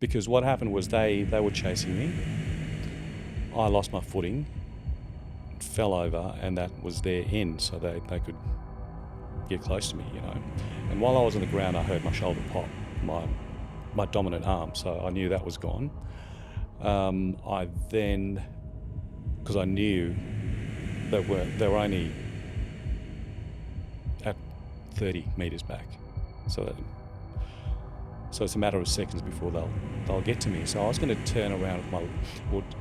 because what happened was they were chasing me. I lost my footing, fell over, and that was their end, so they could get close to me, And while I was on the ground, I heard my shoulder pop, my dominant arm, so I knew that was gone. I then, because I knew that they were only at 30 metres back, so it's a matter of seconds before they'll get to me. So I was going to turn around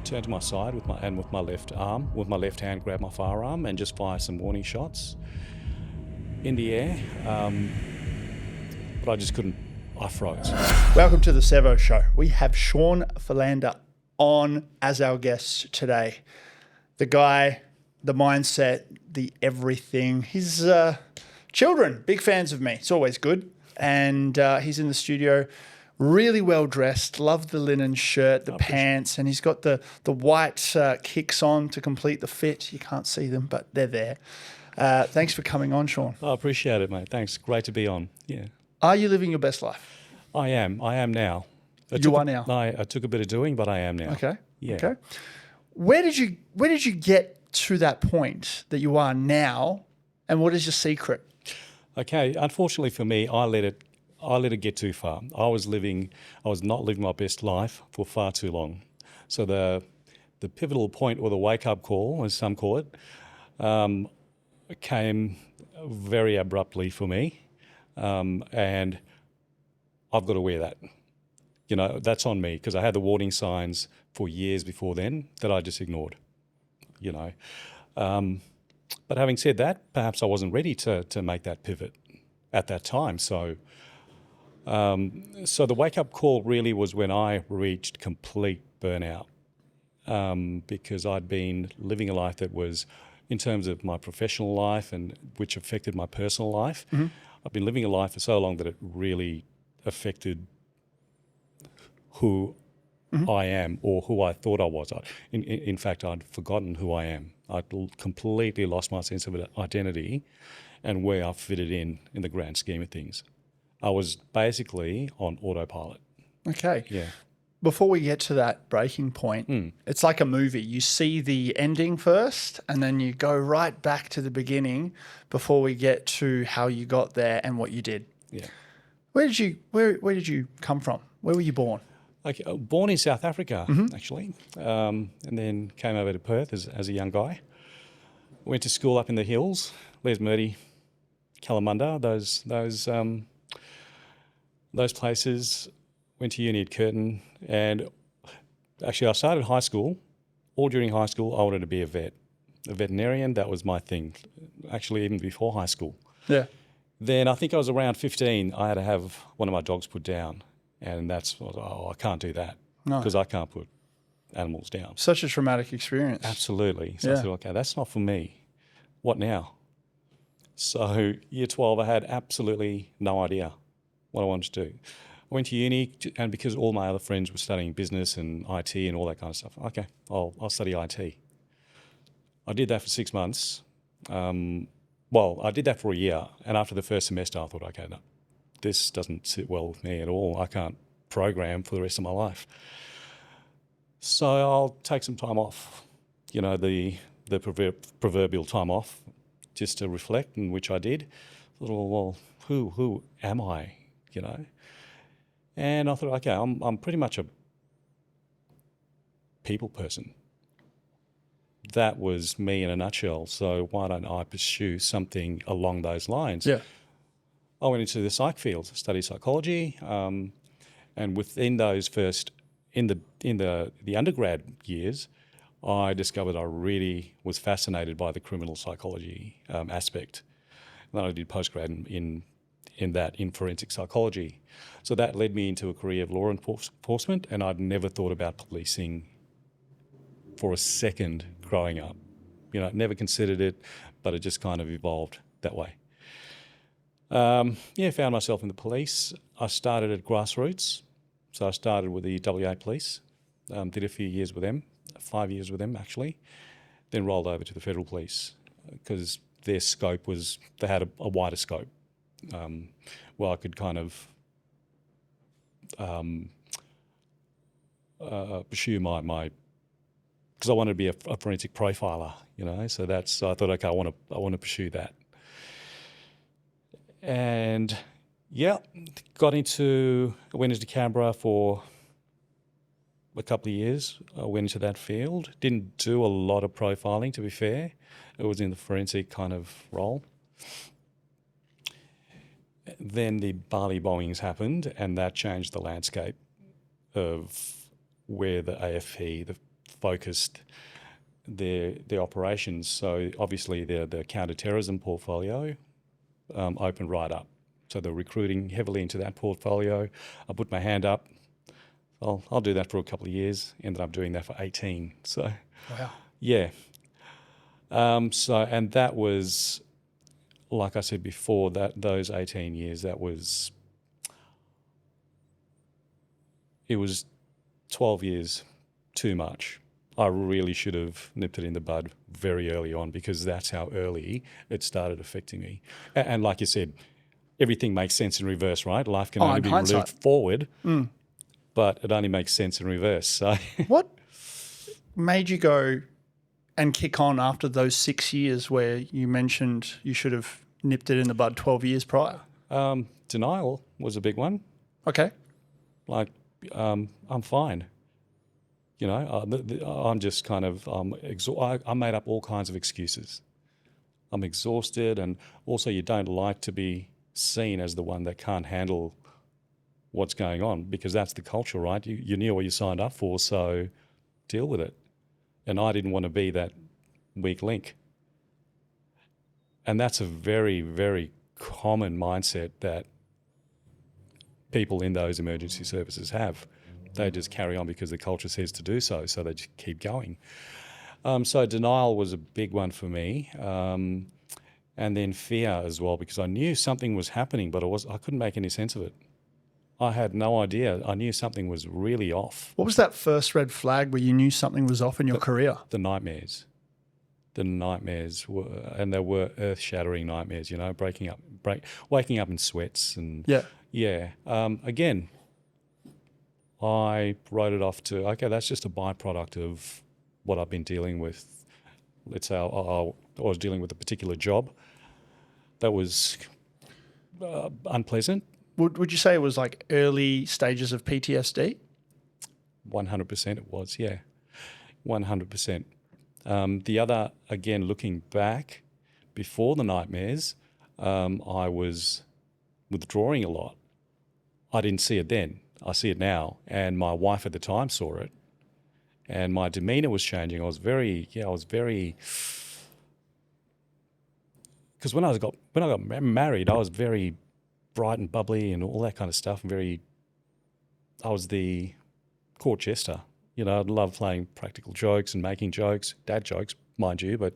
turn to my side with my left arm, with my left hand, grab my firearm and just fire some warning shots in the air, but I just couldn't. I froze. Welcome to the Sevo Show. We have Sean Philander on as our guest today. The guy, the mindset, the everything. His children, big fans of me. It's always good. And he's in the studio, really well dressed. Love the linen shirt, the pants, and he's got the white kicks on to complete the fit. You can't see them, but they're there. Thanks for coming on, Sean. I appreciate it, mate. Thanks. Great to be on. Yeah. Are you living your best life? I am now. I took a bit of doing, but I am now. Okay. Yeah. Okay. Where did you get to that point that you are now, and what is your secret? Okay. Unfortunately for me, I let it get too far. I was not living my best life for far too long. So the pivotal point, or the wake up call, as some call it, came very abruptly for me. And I've got to wear that. That's on me, because I had the warning signs for years before then that I just ignored, But having said that, perhaps I wasn't ready to make that pivot at that time. So the wake-up call really was when I reached complete burnout, because I'd been living a life that was, in terms of my professional life, and which affected my personal life, I've been living a life for so long that it really affected who I am, or who I thought I was. In fact, I'd forgotten who I am. I'd completely lost my sense of identity and where I fitted in the grand scheme of things. I was basically on autopilot. Okay. Yeah. Before we get to that breaking point, it's like a movie. You see the ending first, and then you go right back to the beginning before we get to how you got there and what you did. Yeah. Where did you come from? Where were you born? Okay, born in South Africa, actually, and then came over to Perth as a young guy. Went to school up in the hills, Les Murdy, Kalamunda, those places. Went to uni at Curtin, and actually I started high school. All during high school, I wanted to be a veterinarian. That was my thing, actually, even before high school. Yeah. Then I think I was around 15, I had to have one of my dogs put down, and I can't do that, because I can't put animals down. Such a traumatic experience. Absolutely. So I said, okay, that's not for me. What now? So year 12, I had absolutely no idea what I wanted to do. I went to uni, and because all my other friends were studying business and IT and all that kind of stuff, okay, I'll study IT. I did that for 6 months. I did that for a year, and after the first semester, I thought, okay, no, this doesn't sit well with me at all. I can't program for the rest of my life. So I'll take some time off, the proverbial time off, just to reflect, and which I did. I thought, well, who am I, And I thought, okay, I'm pretty much a people person. That was me in a nutshell. So why don't I pursue something along those lines? Yeah. I went into the psych field, studied psychology, and within those in the undergrad years, I discovered I really was fascinated by the criminal psychology aspect. And then I did postgrad in forensic psychology. So that led me into a career of law enforcement, and I'd never thought about policing for a second growing up. Never considered it, but it just kind of evolved that way. Found myself in the police. I started at grassroots. So I started with the WA Police, did a few years with them, 5 years with them actually, then rolled over to the Federal Police because their scope was, they had a wider scope where I could kind of pursue my because I wanted to be a forensic profiler, you know. So I thought, okay, I want to pursue that. And yeah, went into Canberra for a couple of years. I went into that field. Didn't do a lot of profiling, to be fair. It was in the forensic kind of role. Then the Bali bombings happened, and that changed the landscape of where the AFP focused their operations. So obviously the counterterrorism portfolio opened right up. So they're recruiting heavily into that portfolio. I put my hand up. I'll do that for a couple of years. Ended up doing that for 18. So Wow. yeah. And that was, like I said before, those 18 years, it was 12 years too much. I really should have nipped it in the bud very early on, because that's how early it started affecting me. And like you said, everything makes sense in reverse, right? Life can only be lived forward, but it only makes sense in reverse. So What made you go and kick on after those 6 years where you mentioned you should have nipped it in the bud 12 years prior? denial was a big one. Okay. Like, I'm fine. You know, I'm just kind of, I made up all kinds of excuses. I'm exhausted, and also you don't like to be seen as the one that can't handle what's going on, because that's the culture, right? You knew what you signed up for, so deal with it. And I didn't want to be that weak link. And that's a very, very common mindset that people in those emergency services have. They just carry on because the culture says to do so, so they just keep going. So denial was a big one for me. And then fear as well, because I knew something was happening, but I couldn't make any sense of it. I had no idea. I knew something was really off. What was that first red flag where you knew something was off in your career? The nightmares. The nightmares were, and they were earth-shattering nightmares, you know, waking up in sweats. And yeah. Again, I wrote it off to, okay, that's just a byproduct of what I've been dealing with. Let's say I was dealing with a particular job that was unpleasant. Would you say it was like early stages of PTSD? 100% it was, yeah. 100%. The other, again, looking back, before the nightmares, I was withdrawing a lot. I didn't see it then. I see it now. And my wife at the time saw it. And my demeanor was changing. I was very, because when I got married, I was very bright and bubbly and all that kind of stuff. I was the court jester. You know, I'd love playing practical jokes and making jokes, dad jokes, mind you, but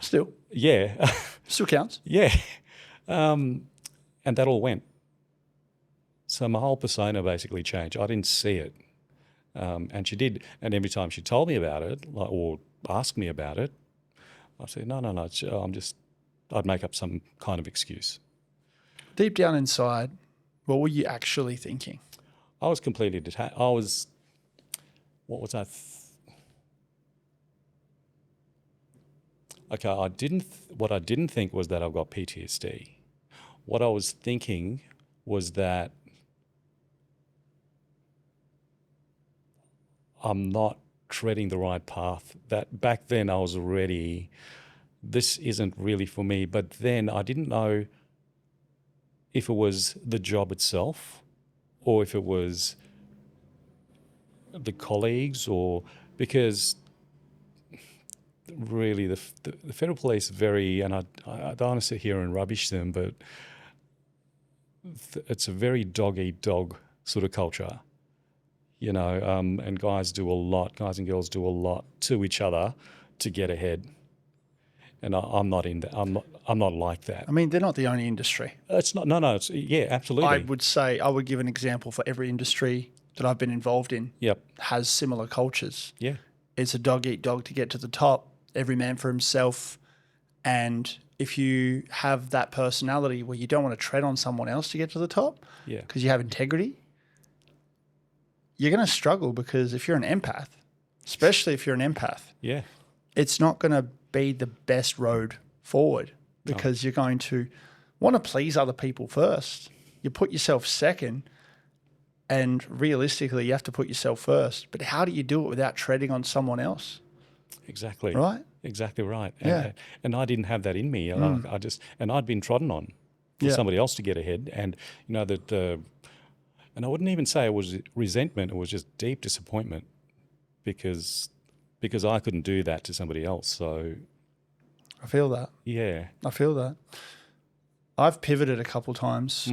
still. Yeah. Still counts. Yeah. And that all went. So my whole persona basically changed. I didn't see it. And she did. And every time she told me about it, or asked me about it, I'd say, no, I'd make up some kind of excuse. Deep down inside, what were you actually thinking? I was completely detached. What was I? Okay, what I didn't think was that I've got PTSD. What I was thinking was that I'm not treading the right path. That back then I was already, this isn't really for me. But then I didn't know if it was the job itself, or if it was the colleagues, or because really the federal police very, and I don't want to sit here and rubbish them, but it's a very dog-eat-dog sort of culture, you know, and guys and girls do a lot to each other to get ahead. And I'm not in that. I'm not like that. I mean, they're not the only industry. It's not. No. It's, yeah, absolutely. I would give an example for every industry that I've been involved in. Yep. Has similar cultures. Yeah. It's a dog eat dog to get to the top. Every man for himself. And if you have that personality where you don't want to tread on someone else to get to the top, yeah, because you have integrity, you're going to struggle because if you're an empath, especially if you're an empath, Yeah. it's not going to be the best road forward because you're going to want to please other people first. You put yourself second, and realistically, you have to put yourself first. But how do you do it without treading on someone else? Exactly. Right? Exactly right. Yeah. And I didn't have that in me. And I'd been trodden on for Yeah. somebody else to get ahead. And and I wouldn't even say it was resentment. It was just deep disappointment because I couldn't do that to somebody else. So I feel that. yeah. I feel that. I've pivoted a couple times,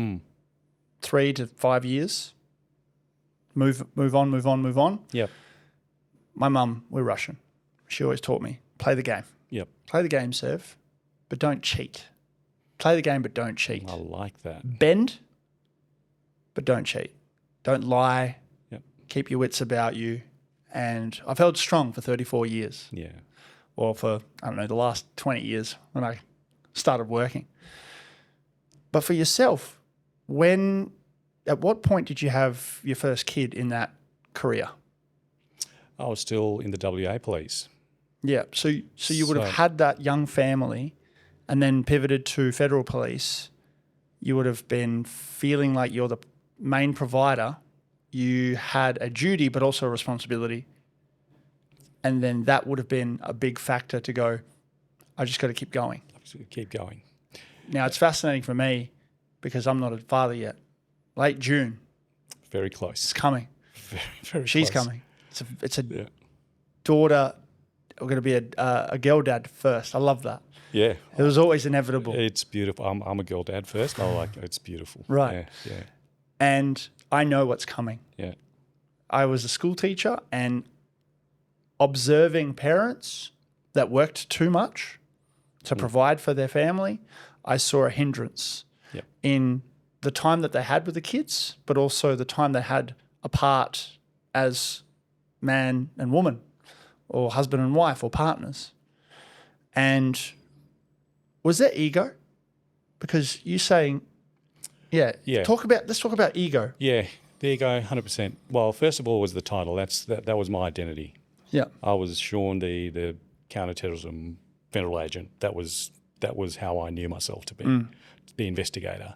3 to 5 years. Move on. Yep. My mum, we're Russian. She always taught me, play the game. Yep. Play the game, Sev, but don't cheat. Play the game, but don't cheat. I like that. Bend, but don't cheat. Don't lie. Yep. Keep your wits about you. And I've held strong for 34 years. Yeah. Or for, I don't know, the last 20 years when I started working. But for yourself, at what point did you have your first kid in that career? I was still in the WA police. Yeah. So you would have had that young family and then pivoted to federal police. You would have been feeling like you're the main provider. You had a duty, but also a responsibility. And then that would have been a big factor to go, I just got to keep going. Keep going. Now, it's fascinating for me because I'm not a father yet. Late June. Very It's close. coming. Very She's close. coming. It's a daughter. We're going to be a girl dad first. I love that. Yeah. It was always inevitable. It's beautiful. I'm a girl dad first. I like it's beautiful. Right. Yeah. And I know what's coming. Yeah. I was a school teacher and observing parents that worked too much to provide for their family, I saw a hindrance Yep. in the time that they had with the kids, but also the time they had apart as man and woman or husband and wife or partners. And was there ego? Because you saying, Yeah. let's talk about ego. Yeah. There you go. 100%. Well, first of all, was the title. That was my identity. Yeah. I was Sean, the counterterrorism federal agent. That was how I knew myself to be, the investigator.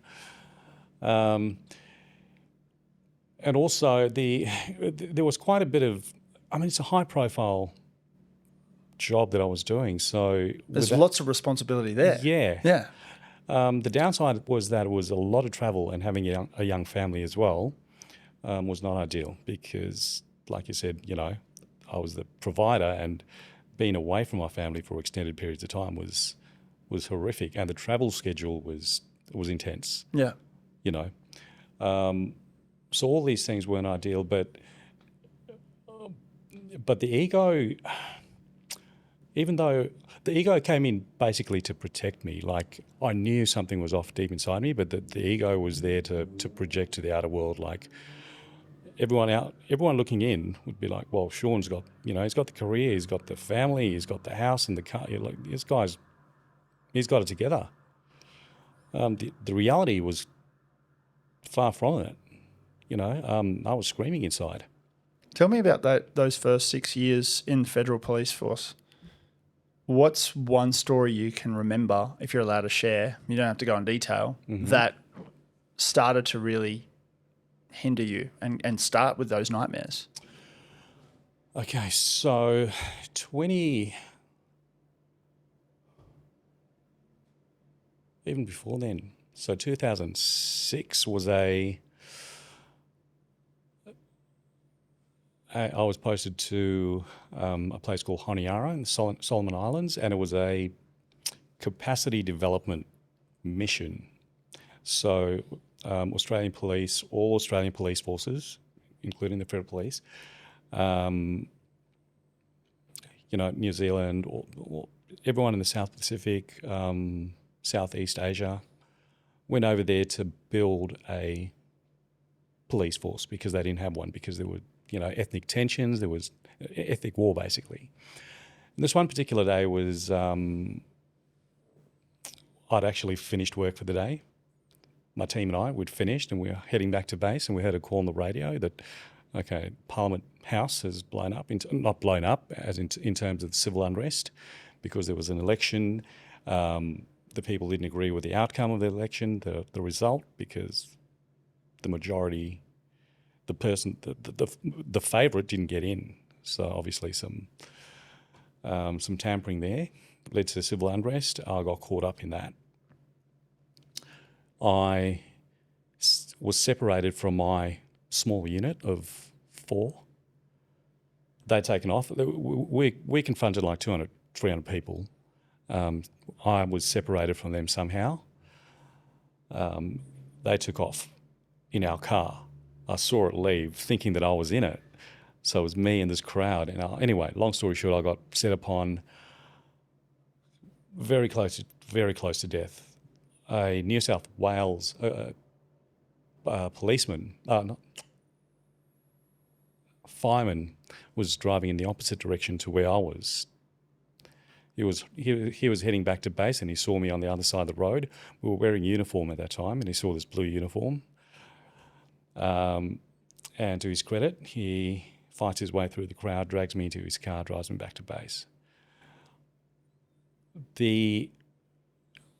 And also there was quite a bit of, it's a high profile job that I was doing. So There's lots of responsibility there. Yeah. Yeah. The downside was that it was a lot of travel and having a young family as well was not ideal because, like you said, I was the provider and being away from my family for extended periods of time was horrific, and the travel schedule was intense. Yeah. So all these things weren't ideal, but the ego, even though the ego came in basically to protect me, like I knew something was off deep inside me, but the ego was there to project to the outer world, like everyone looking in would be like, well, Sean's got, he's got the career, he's got the family, he's got the house and the car. Like, this guy's, he's got it together. The reality was far from it. I was screaming inside. Tell me about those first 6 years in the Federal Police Force. What's one story you can remember, if you're allowed to share, you don't have to go in detail, that started to really hinder you and start with those nightmares? Okay, so even before then, so 2006 was I was posted to a place called Honiara in the Solomon Islands, and it was a capacity development mission. So Australian police, all Australian police forces, including the Federal Police, New Zealand, everyone in the South Pacific, Southeast Asia, went over there to build a police force because they didn't have one, because there were ethnic tensions, there was ethnic war basically. And this one particular day was, I'd actually finished work for the day. My team and I, we'd finished and we were heading back to base, and we heard a call on the radio that Okay, Parliament House has blown up, not blown up as in terms of civil unrest, because there was an election. The people didn't agree with the outcome of the election, the result, because the majority, the favourite didn't get in. So obviously some tampering there led to civil unrest. I got caught up in that. I was separated from my small unit of 4. They'd taken off. We confronted like 200, 300 people. I was separated from them somehow. They took off in our car. I saw it leave, thinking that I was in it. So it was me and this crowd. And anyway, long story short, I got set upon very close to death. A New South Wales policeman, fireman, was driving in the opposite direction to where I was. He was heading back to base, and he saw me on the other side of the road. We were wearing uniform at that time, and he saw this blue uniform. And to his credit, he fights his way through the crowd, drags me into his car, drives me back to base.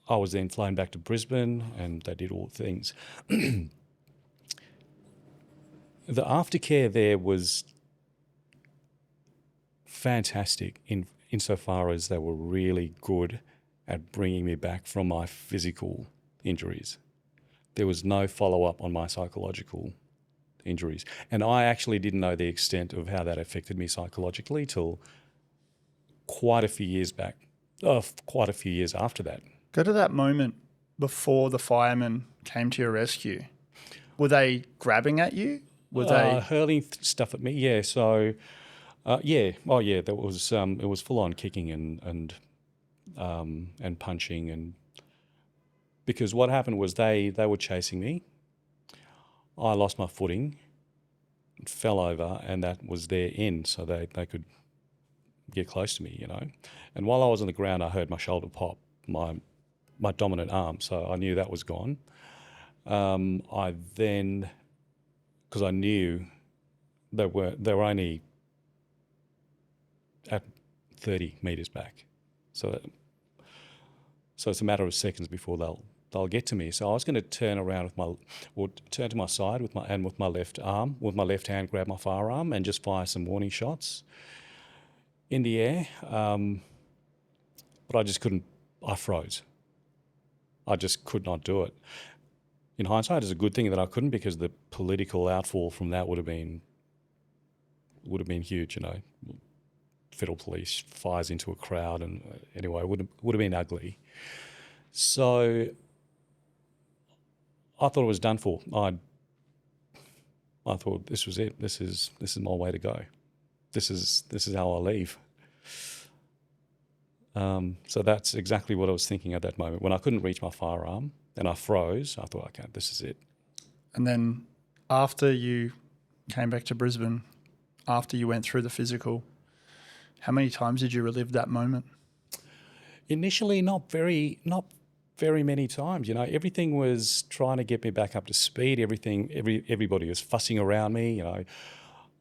I was then flown back to Brisbane, and they did all the things. The aftercare there was fantastic insofar as they were really good at bringing me back from my physical injuries. There was no follow-up on my psychological injuries. And I actually didn't know the extent of how that affected me psychologically till quite a few years after that. Go to that moment before the firemen came to your rescue. Were they grabbing at you? Were they hurling stuff at me? Yeah. So, yeah. Oh, yeah. That was it was full on kicking and punching, and because what happened was they were chasing me. I lost my footing, fell over, and that was their end. So they could get close to me, you know. And while I was on the ground, I heard my shoulder pop, my dominant arm. So I knew that was gone. I then, because I knew they were only at 30 metres back. So it's a matter of seconds before they'll get to me. So I was going to turn around turn to my side with my left arm, with my left hand, grab my firearm and just fire some warning shots in the air. But I just couldn't. I froze. I just could not do it. In hindsight, it's a good thing that I couldn't, because the political outfall from that would have been huge. You know, federal police fires into a crowd, and anyway, it would have been ugly. So I thought it was done for. I thought this was it. This is my way to go. This is how I leave. So that's exactly what I was thinking at that moment. When I couldn't reach my firearm and I froze, I thought, okay, this is it. And then after you came back to Brisbane, after you went through the physical, how many times did you relive that moment? Initially, not very many times. You know, everything was trying to get me back up to speed. Everybody was fussing around me. You know,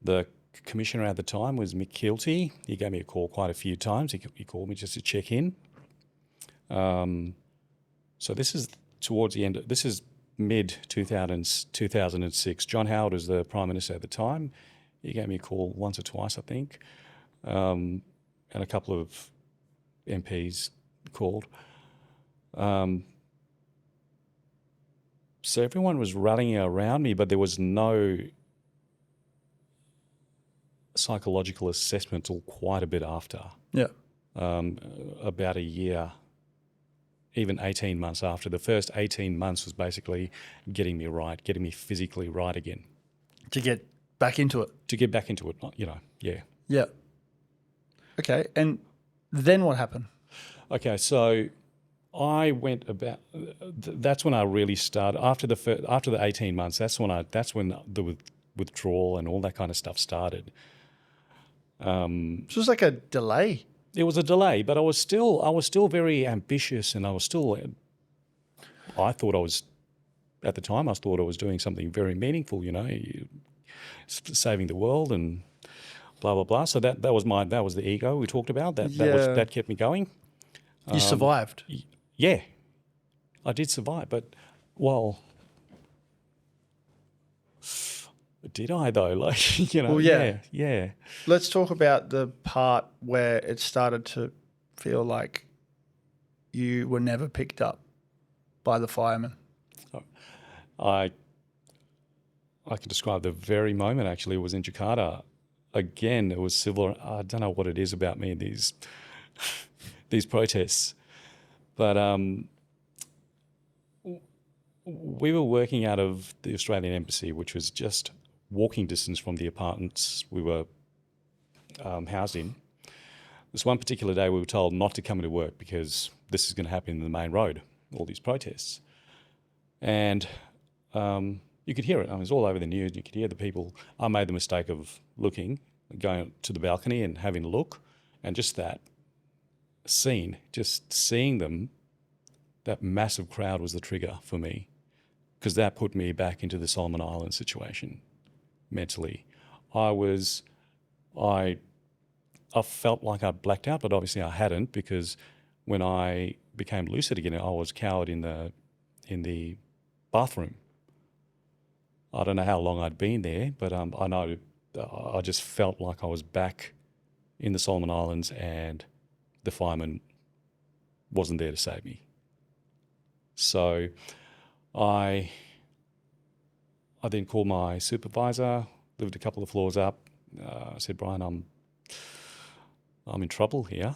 the commissioner at the time was Mick Keelty. He gave me a call quite a few times. He called me just to check in. So this is towards the end. This is mid 2006. John Howard was the Prime Minister at the time. He gave me a call once or twice, I think, and a couple of MPs called. So everyone was rallying around me, but there was no psychological assessment till quite a bit after. Yeah. About a year, even 18 months after. The first 18 months was basically getting me right, getting me physically right again. To get back into it. To get back into it, you know, yeah. Yeah. Okay, and then what happened? Okay, so I went about. That's when I really started. After the 18 months, that's when the withdrawal and all that kind of stuff started. So it was like a delay. It was a delay, but I was still very ambitious, and I thought at the time I thought I was doing something very meaningful. You know, saving the world and blah blah blah. So that was the ego we talked about. Yeah. That kept me going. You survived. Yeah, I did survive, but well, did I though? Like, Well, yeah. yeah. Let's talk about the part where it started to feel like you were never picked up by the firemen. I can describe the very moment. Actually, it was in Jakarta. Again, it was civil. I don't know what it is about me and these protests, but we were working out of the Australian Embassy, which was just walking distance from the apartments we were housed in. This one particular day, we were told not to come into work because this is going to happen in the main road, all these protests. And you could hear it. I mean, it was all over the news. You could hear the people. I made the mistake of going to the balcony and having a look, and just that scene, just seeing them, that massive crowd was the trigger for me, because that put me back into the Solomon Islands situation mentally. I felt like I blacked out, but obviously I hadn't, because when I became lucid again, I was cowered in the bathroom. I don't know how long I'd been there, but I know I just felt like I was back in the Solomon Islands and the fireman wasn't there to save me. So I then called my supervisor, lived a couple of floors up. I said, Brian, I'm in trouble here.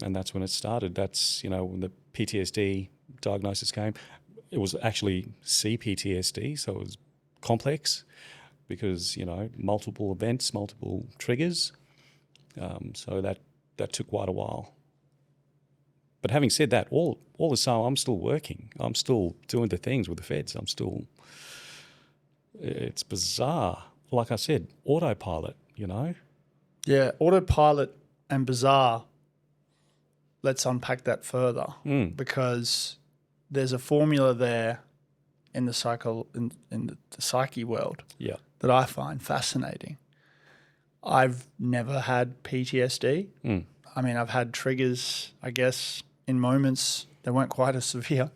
And that's when it started. That's, when the PTSD diagnosis came. It was actually CPTSD, so it was complex because, multiple events, multiple triggers. So that took quite a while. But having said that, all the time, I'm still working. I'm still doing the things with the feds. It's bizarre. Like I said, autopilot, Yeah, autopilot and bizarre. Let's unpack that further because there's a formula there in the in the psyche world that I find fascinating. I've never had PTSD. I mean, I've had triggers, I guess, in moments that weren't quite as severe,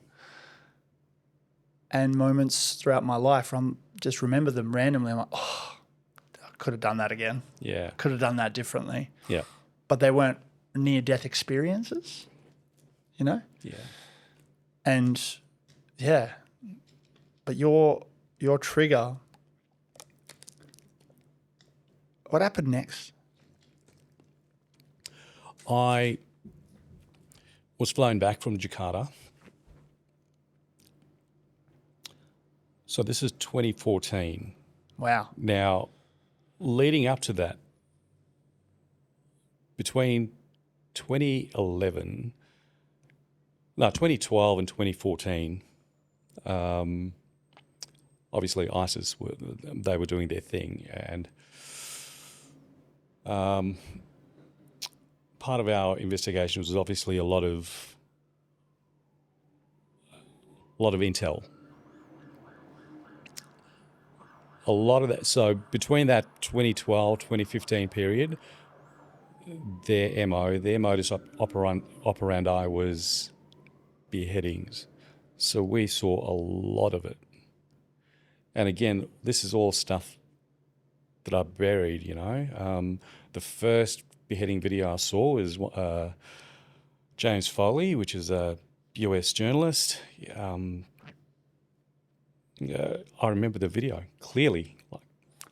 and moments throughout my life where I'm just remember them randomly. I'm like, oh, I could have done that again. Yeah. Could have done that differently. Yeah. But they weren't near-death experiences, Yeah. And yeah, but your trigger, what happened next? I was flown back from Jakarta. So this is 2014. Wow. Now, leading up to that, between 2012 and 2014, obviously ISIS they were doing their thing, and part of our investigation was obviously a lot of intel. A lot of that. So between that 2012, 2015 period, their modus operandi was beheadings. So we saw a lot of it. And again, this is all stuff that I buried, The first beheading video I saw was James Foley, which is a US journalist. I remember the video clearly.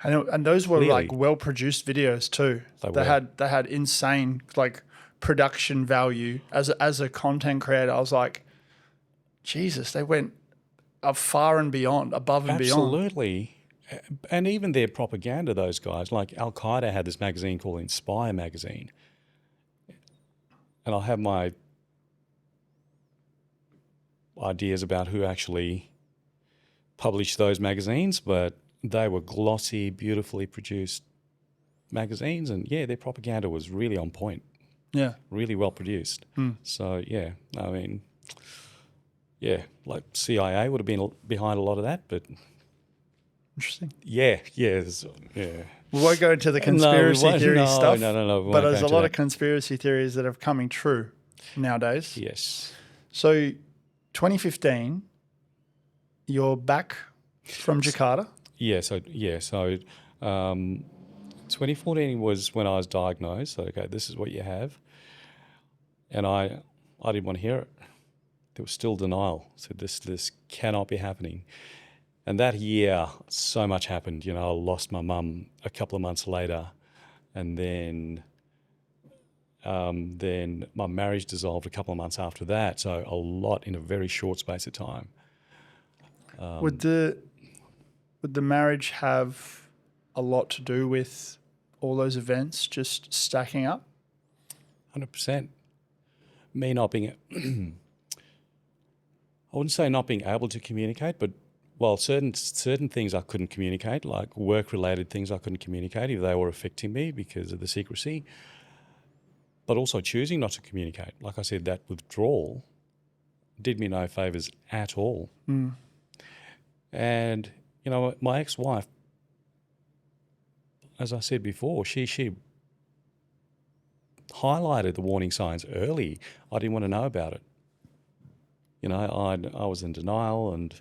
And those were Clearly. like well-produced videos too. They had insane production value. As a content creator, I was like, Jesus, they went far and beyond, above and beyond. Absolutely. And even their propaganda, those guys, like Al-Qaeda had this magazine called Inspire magazine. And I'll have my ideas about who actually published those magazines, but they were glossy, beautifully produced magazines. And yeah, their propaganda was really on point. Yeah. Really well produced. So yeah, I mean, yeah, like CIA would have been behind a lot of that, but Interesting. Yeah. We won't go into the conspiracy theory stuff. No. We But won't there's go a into lot that. of conspiracy theories that are coming true nowadays. Yes. So 2015, you're back from Jakarta. Yeah. So 2014 was when I was diagnosed. So, okay, this is what you have, and I didn't want to hear it. There was still denial. So this cannot be happening. And that year, so much happened. I lost my mum a couple of months later, and then my marriage dissolved a couple of months after that. So a lot in a very short space of time. Would the marriage have a lot to do with all those events just stacking up? 100%. Me not being, I wouldn't say not being able to communicate, but certain things I couldn't communicate, like work-related things I couldn't communicate if they were affecting me because of the secrecy. But also choosing not to communicate. Like I said, that withdrawal did me no favours at all. And, my ex-wife, as I said before, she highlighted the warning signs early. I didn't want to know about it. I was in denial and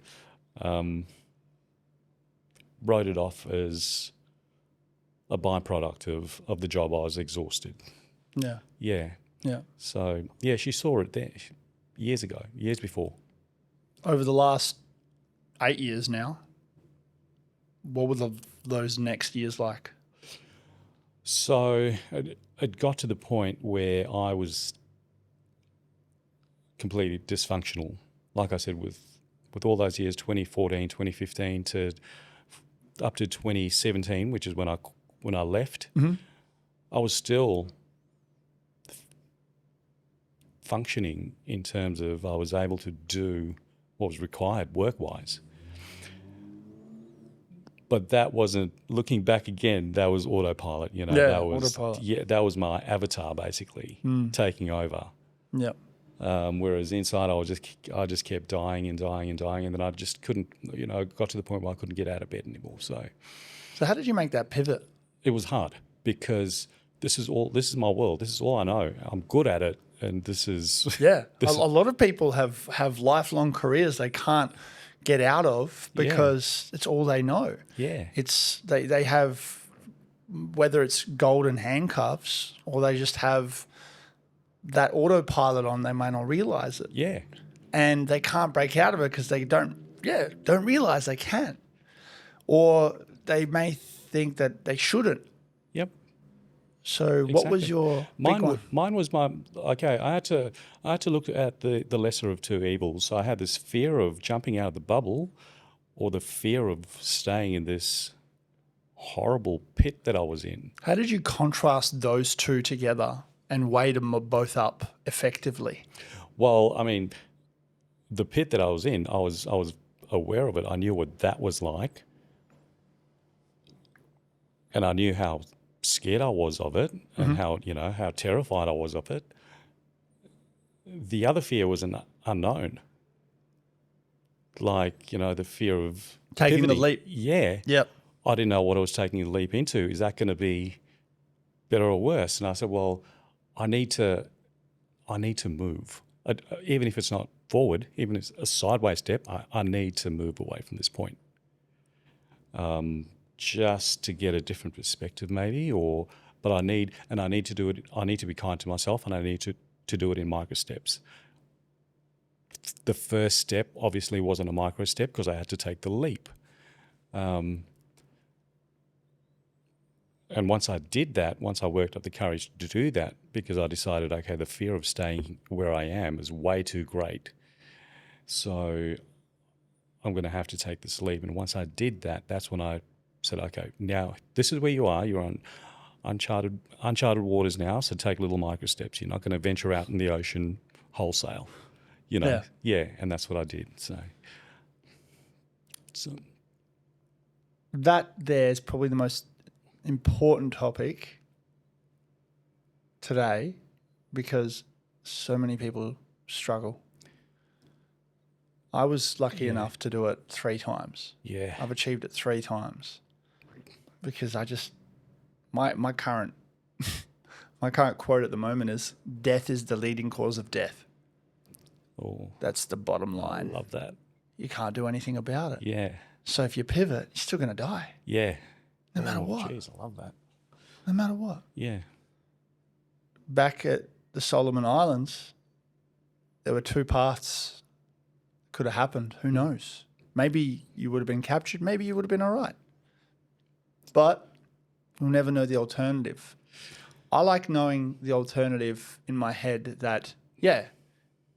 wrote it off as a byproduct of the job. I was exhausted. Yeah. Yeah. Yeah. So, she saw it there years before. Over the last 8 years now, what were those next years like? So it got to the point where I was completely dysfunctional. Like I said, with all those years, 2014, 2015 to up to 2017, which is when I left, I was still functioning in terms of I was able to do what was required work-wise. But that wasn't, looking back again, that was autopilot, that was autopilot. Yeah, that was my avatar basically taking over. Yep. Whereas inside I just kept dying and dying and dying, and then I just couldn't, got to the point where I couldn't get out of bed anymore. So how did you make that pivot? it was hard because this is my world. This is all I know. I'm good at it, and this is a lot of people have lifelong careers they can't get out of because it's all they know. Yeah. It's they have, whether it's golden handcuffs or they just have that autopilot on, they may not realize it. Yeah. And they can't break out of it because they don't realize they can. Or they may think that they shouldn't. Yep. So what was your big one? Mine was I had to look at the lesser of two evils. So I had this fear of jumping out of the bubble, or the fear of staying in this horrible pit that I was in. How did you contrast those two together and weigh them both up effectively? Well, I mean, the pit that I was in, I was aware of it. I knew what that was like, and I knew how scared I was of it, and how terrified I was of it. The other fear was an unknown, like the fear of taking pivoting. the leap. Yeah. Yep. I didn't know what I was taking the leap into. Is that going to be better or worse? And I said, well, I need to move, even if it's not forward, even if it's a sideways step. I need to move away from this point. Just to get a different perspective, maybe, but I need to do it. I need to be kind to myself, and I need to do it in micro steps. The first step obviously wasn't a micro step because I had to take the leap. And once I did that, once I worked up the courage to do that, because I decided, okay, the fear of staying where I am is way too great. So I'm going to have to take this leap. And once I did that, that's when I said, okay, now this is where you are. You're on uncharted waters now, so take little micro steps. You're not going to venture out in the ocean wholesale, Yeah, and that's what I did. So that there's probably the most important topic today because so many people struggle. I was lucky enough to do it 3 times. Yeah. I've achieved it 3 times because I just my current my current quote at the moment is death is the leading cause of death. Oh, That's the bottom line. I love that. You can't do anything about it. Yeah. So if you pivot, you're still going to die. Yeah. No matter what. Jeez, I love that. No matter what. Yeah. Back at the Solomon Islands, there were 2 paths could have happened. Who knows? Maybe you would have been captured. Maybe you would have been all right. But you'll never know the alternative. I like knowing the alternative in my head that, yeah,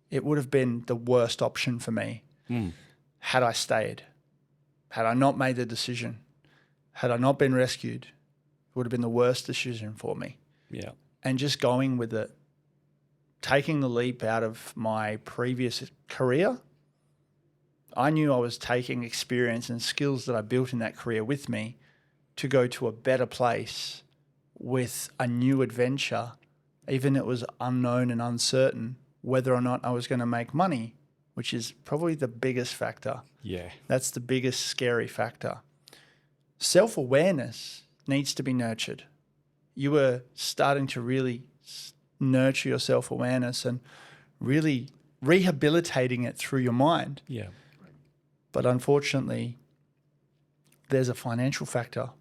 it would have been the worst option for me had I stayed, had I not made the decision, had I not been rescued. It would have been the worst decision for me. Yeah. And just going with it, taking the leap out of my previous career, I knew I was taking experience and skills that I built in that career with me to go to a better place with a new adventure, even if it was unknown and uncertain whether or not I was going to make money, which is probably the biggest factor. Yeah. That's the biggest scary factor. Self-awareness needs to be nurtured. You were starting to really nurture your self-awareness and really rehabilitating it through your mind. Yeah. But unfortunately, there's a financial factor,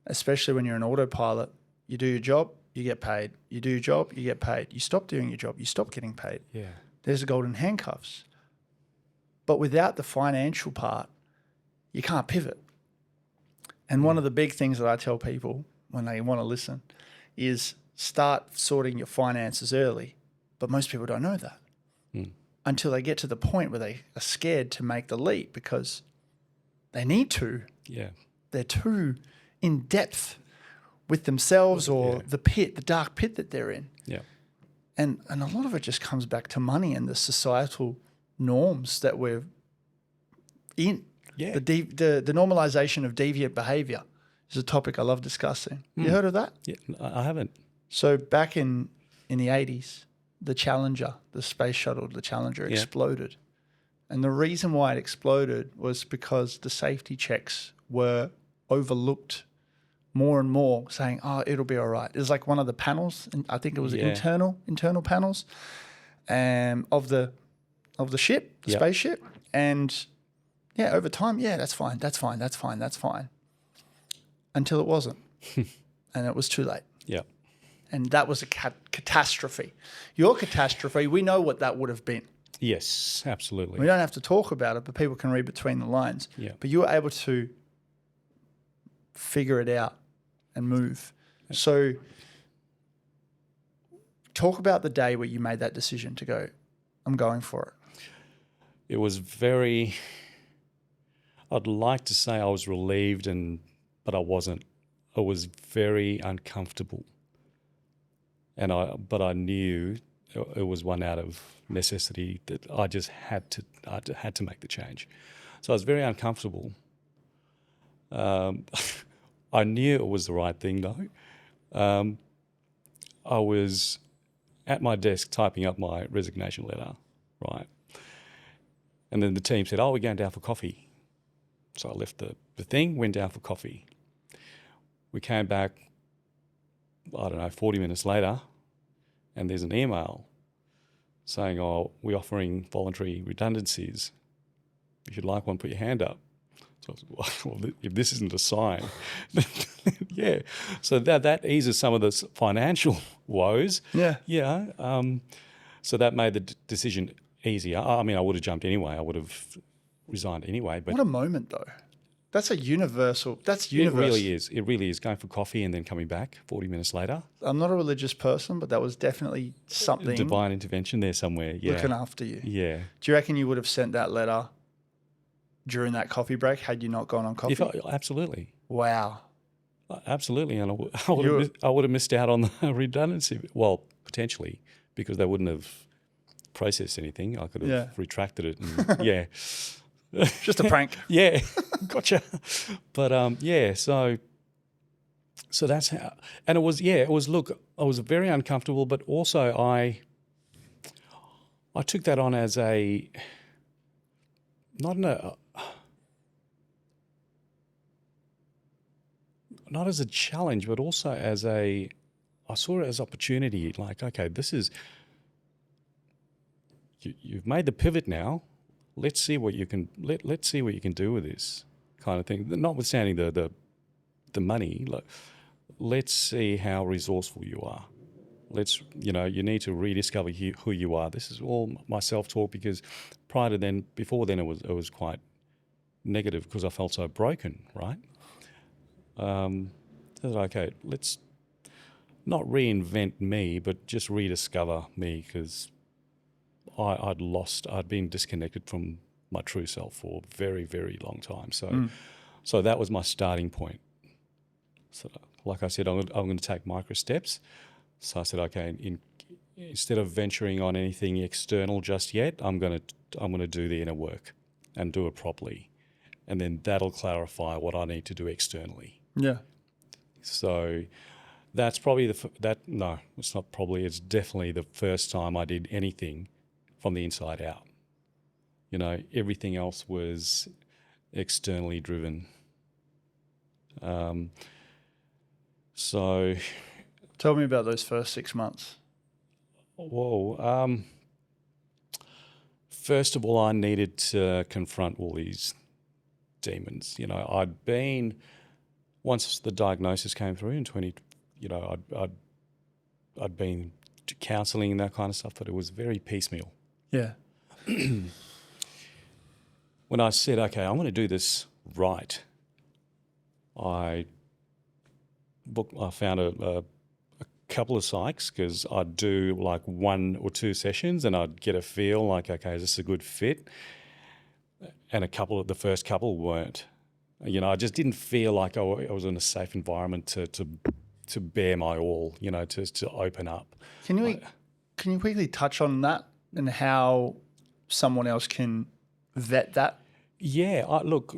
especially when you're an autopilot. You do your job, you get paid. You do your job, you get paid. You stop doing your job, you stop getting paid. Yeah. There's the golden handcuffs. But without the financial part, you can't pivot. And one of the big things that I tell people when they want to listen is start sorting your finances early. But most people don't know that until they get to the point where they are scared to make the leap because they need to. Yeah. They're too in depth with themselves or the pit, the dark pit that they're in. Yeah. And a lot of it just comes back to money and the societal norms that we're in. Yeah. The normalization of deviant behavior is a topic I love discussing. You heard of that? Yeah. I haven't. So back in the 80s, the Challenger, the space shuttle, the Challenger exploded. And the reason why it exploded was because the safety checks were overlooked more and more, saying, oh, it'll be all right. It was like one of the panels, and I think it was internal panels of the ship, the spaceship. And yeah, over time, that's fine. Until it wasn't. And it was too late. Yeah. And that was a catastrophe. Your catastrophe, we know what that would have been. Yes, absolutely. We don't have to talk about it, but people can read between the lines. Yeah. But you were able to figure it out and move. So talk about the day where you made that decision to go, I'm going for it. It was very, I'd like to say I was relieved, but I wasn't. I was very uncomfortable. But I knew it was one out of necessity that I just had to make the change. So I was very uncomfortable. I knew it was the right thing though. I was at my desk typing up my resignation letter, right? And then the team said, oh, we're going down for coffee. So I left the thing, went down for coffee. We came back, 40 minutes later, and there's an email saying, oh, we're offering voluntary redundancies. If you'd like one, put your hand up. So I was, well, if this isn't a sign, yeah. So that eases some of the financial woes. Yeah. Yeah. So that made the decision easier. I mean, I would have jumped anyway. I would have resigned anyway. But what a moment, though. That's universal. It really is. It really is. Going for coffee and then coming back 40 minutes later. I'm not a religious person, but that was definitely something. Divine intervention there somewhere. Yeah. Looking after you. Yeah. Do you reckon you would have sent that letter during that coffee break had you not gone on coffee? Absolutely. Wow. Absolutely. And I would have missed out on the redundancy. Well, potentially, because they wouldn't have processed anything. I could have retracted it. And, yeah. Just a prank. Yeah. Gotcha. But so that's how, and it was, look, I was very uncomfortable, but also I took that on as not in a not as a challenge, but also as I saw it as opportunity. Like, okay, this is you've made the pivot now. Let's see what you can let's see what you can do with this kind of thing. Notwithstanding the money, let's see how resourceful you are. You need to rediscover who you are. This is all my self-talk, because before then, it was quite negative because I felt so broken, right? I said, okay, let's not reinvent me, but just rediscover me, because I'd been disconnected from my true self for a very, very long time. So that was my starting point. So like I said, I'm going to take micro steps. So I said, okay, instead of venturing on anything external just yet, I'm going to do the inner work and do it properly, and then that'll clarify what I need to do externally. Yeah. So that's probably it's not probably, it's definitely the first time I did anything from the inside out. Everything else was externally driven. So. Tell me about those first 6 months. Whoa. First of all, I needed to confront all these demons. Once the diagnosis came through in I'd been to counselling and that kind of stuff, but it was very piecemeal. Yeah. When I said, okay, I'm going to do this right, I found a couple of psychs, because I'd do like 1 or 2 sessions and I'd get a feel like, okay, is this a good fit? And the first couple weren't. I just didn't feel like I was in a safe environment to bear my all, to open up. Can you quickly touch on that and how someone else can vet that? Yeah, look,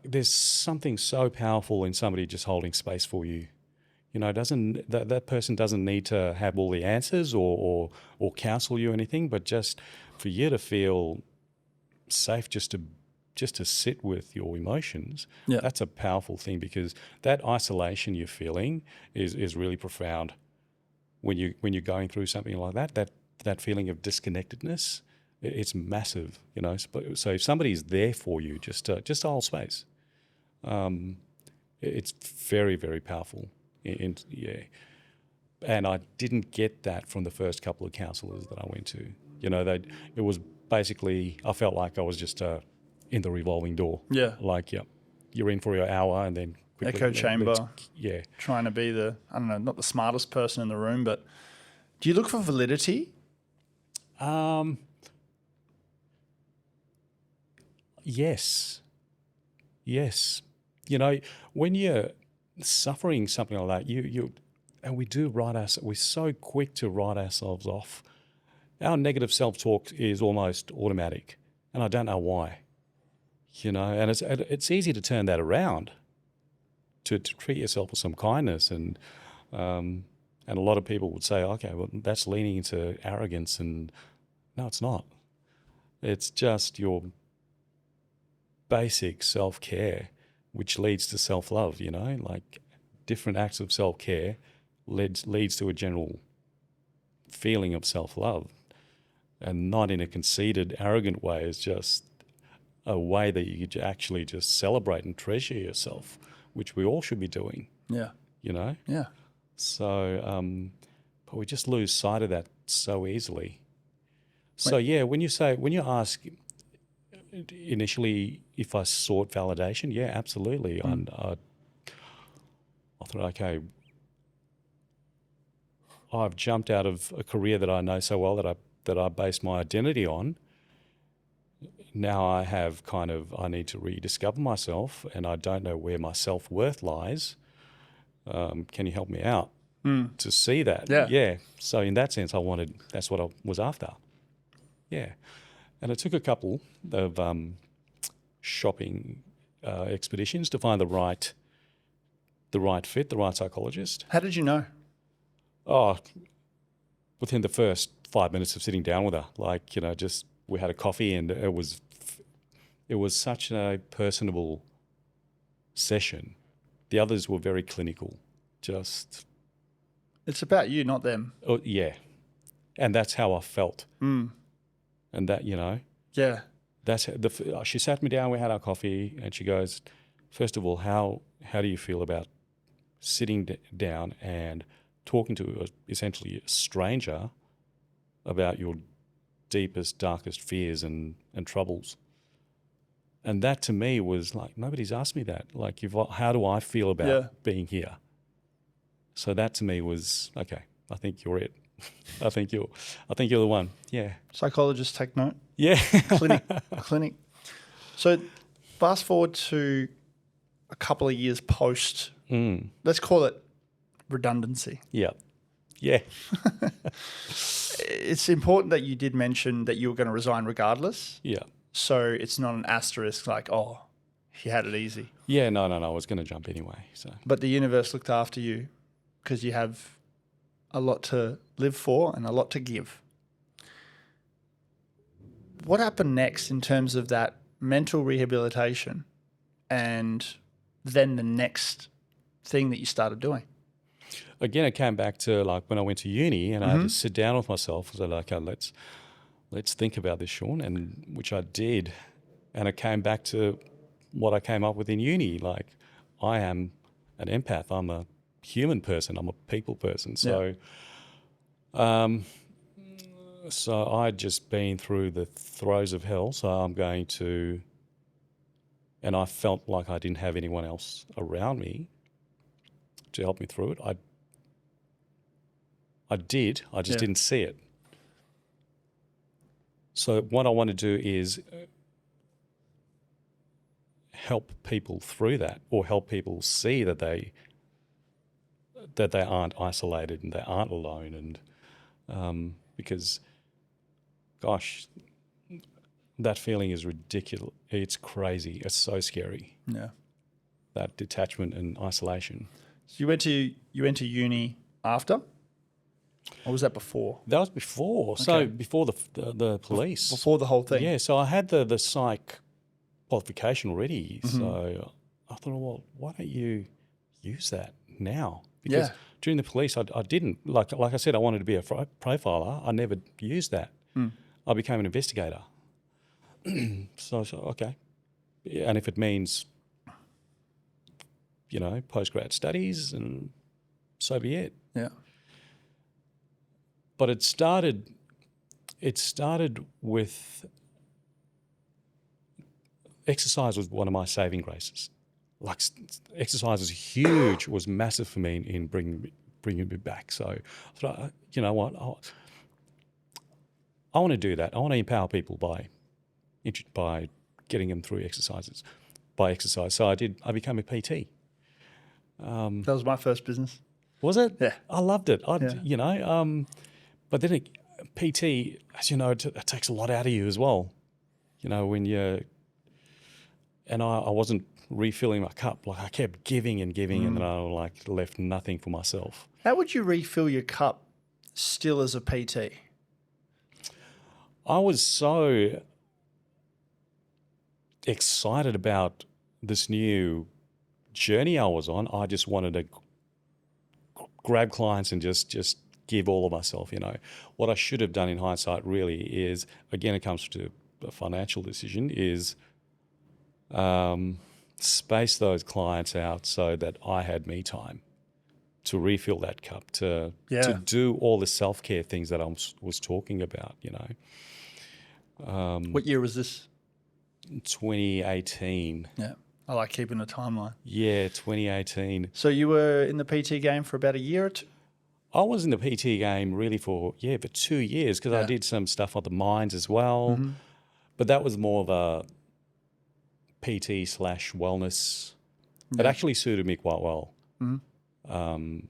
there's something so powerful in somebody just holding space for you. That person doesn't need to have all the answers or counsel you or anything, but just for you to feel safe, just to sit with your emotions. Yeah. That's a powerful thing, because that isolation you're feeling is really profound. When you're going through something like that feeling of disconnectedness, it's massive. So if somebody's there for you, just to hold space, it's very, very powerful. And I didn't get that from the first couple of counsellors that I went to. It was basically, I felt like I was just in the revolving door. Yeah. Like, you're in for your hour and then quickly, echo chamber. Yeah. Trying to be not the smartest person in the room, but do you look for validity? Yes. When you're suffering something like that, and we're so quick to write ourselves off. Our negative self-talk is almost automatic, and I don't know why. And it's easy to turn that around, to treat yourself with some kindness, and a lot of people would say, okay, well, that's leaning into arrogance, and no, it's not. It's just your basic self-care, which leads to self-love. Like different acts of self-care leads to a general feeling of self-love, and not in a conceited, arrogant way. It's just a way that you could actually just celebrate and treasure yourself, which we all should be doing. Yeah. Yeah. So, but we just lose sight of that so easily. So yeah, when you ask initially if I sought validation, yeah, absolutely. And I thought, okay, I've jumped out of a career that I know so well, that I base my identity on. Now I have I need to rediscover myself, and I don't know where my self-worth lies. Can you help me out to see that? Yeah. So in that sense, that's what I was after. Yeah. And it took a couple of shopping expeditions to find the right fit, the right psychologist. How did you know? Oh, within the first 5 minutes of sitting down with her, we had a coffee, and it it was such a personable session. The others were very clinical, just It's about you, not them. oh, yeah. And that's how I felt. Mm. And that, you know, Yeah. that's she sat me down, we had our coffee, and she goes, first of all, how do you feel about sitting down and talking to essentially a stranger about your deepest, darkest fears and troubles? And that to me was like, nobody's asked me that. Like, how do I feel about being here? So that to me was, okay, I think you're it. I think you're the one. Yeah. Psychologist, take note. Yeah. Clinic. So fast forward to a couple of years post, let's call it redundancy. Yeah. Yeah. It's important that you did mention that you were going to resign regardless. Yeah. So it's not an asterisk like, oh, he had it easy. Yeah, no. I was going to jump anyway. So. But the universe looked after you because you have a lot to live for and a lot to give. What happened next in terms of that mental rehabilitation and then the next thing that you started doing? Again, it came back to like when I went to uni and I had to sit down with myself and say, like, okay, let's think about this, Sean, and which I did. And it came back to what I came up with in uni. Like, I am an empath. I'm a human person. I'm a people person. So, so I'd just been through the throes of hell. So I'm going to, and I felt like I didn't have anyone else around me to help me through it. I did. I just didn't see it. So what I want to do is help people through that, or help people see that they aren't isolated and they aren't alone. And because, gosh, that feeling is ridiculous. It's crazy. It's so scary. Yeah. That detachment and isolation. So you went to uni after? Or was that before? That was before. Okay. So before the police. Before the whole thing? Yeah. So I had the psych qualification already. So I thought, well, why don't you use that now? Because during the police, I didn't. Like I said, I wanted to be a profiler. I never used that. I became an investigator. So okay. And if it means, you know, postgrad studies, and so be it. Yeah. But it started with exercise was one of my saving graces. Like, exercise was huge, was massive for me in bringing me back. So I thought, you know what, I want to do that. I want to empower people by getting them through exercises, by exercise. So I became a PT. That was my first business. Was it? Yeah. I loved it. You know, but then PT, as you know, it takes a lot out of you as well. You know, when and I wasn't refilling my cup. Like, I kept giving and giving, and then I like left nothing for myself. How would you refill your cup still as a PT? I was so excited about this new journey I was on. I just wanted to grab clients and just give all of myself, you know. What I should have done in hindsight really is, again, it comes to a financial decision, is space those clients out so that I had me time to refill that cup, to do all the self-care things that I was talking about, you know. What year was this? 2018. Yeah. I like keeping a timeline. Yeah, 2018. So you were in the PT game for about a year or two? I was in the PT game really for 2 years, because I did some stuff on the mines as well. But that was more of a PT/wellness. It actually suited me quite well,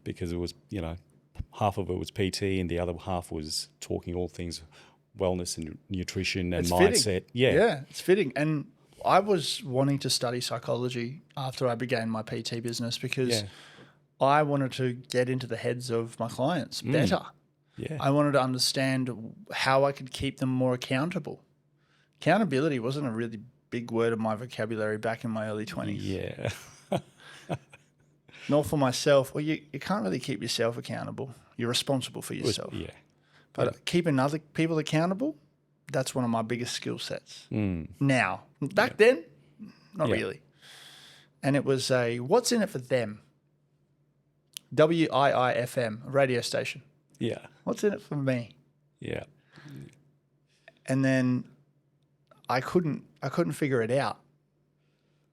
because it was, you know, half of it was PT and the other half was talking all things wellness and nutrition and mindset. Fitting. Yeah, it's fitting. And I was wanting to study psychology after I began my PT business, because I wanted to get into the heads of my clients better. Yeah. I wanted to understand how I could keep them more accountable. Accountability wasn't a really big word of my vocabulary back in my early 20s. Yeah. Nor for myself. Well, you can't really keep yourself accountable. You're responsible for yourself. Yeah. But keeping other people accountable, that's one of my biggest skill sets. Now, back then, not really. And it was a, what's in it for them? WIIFM, a radio station. Yeah. What's in it for me? Yeah. And then I couldn't figure it out.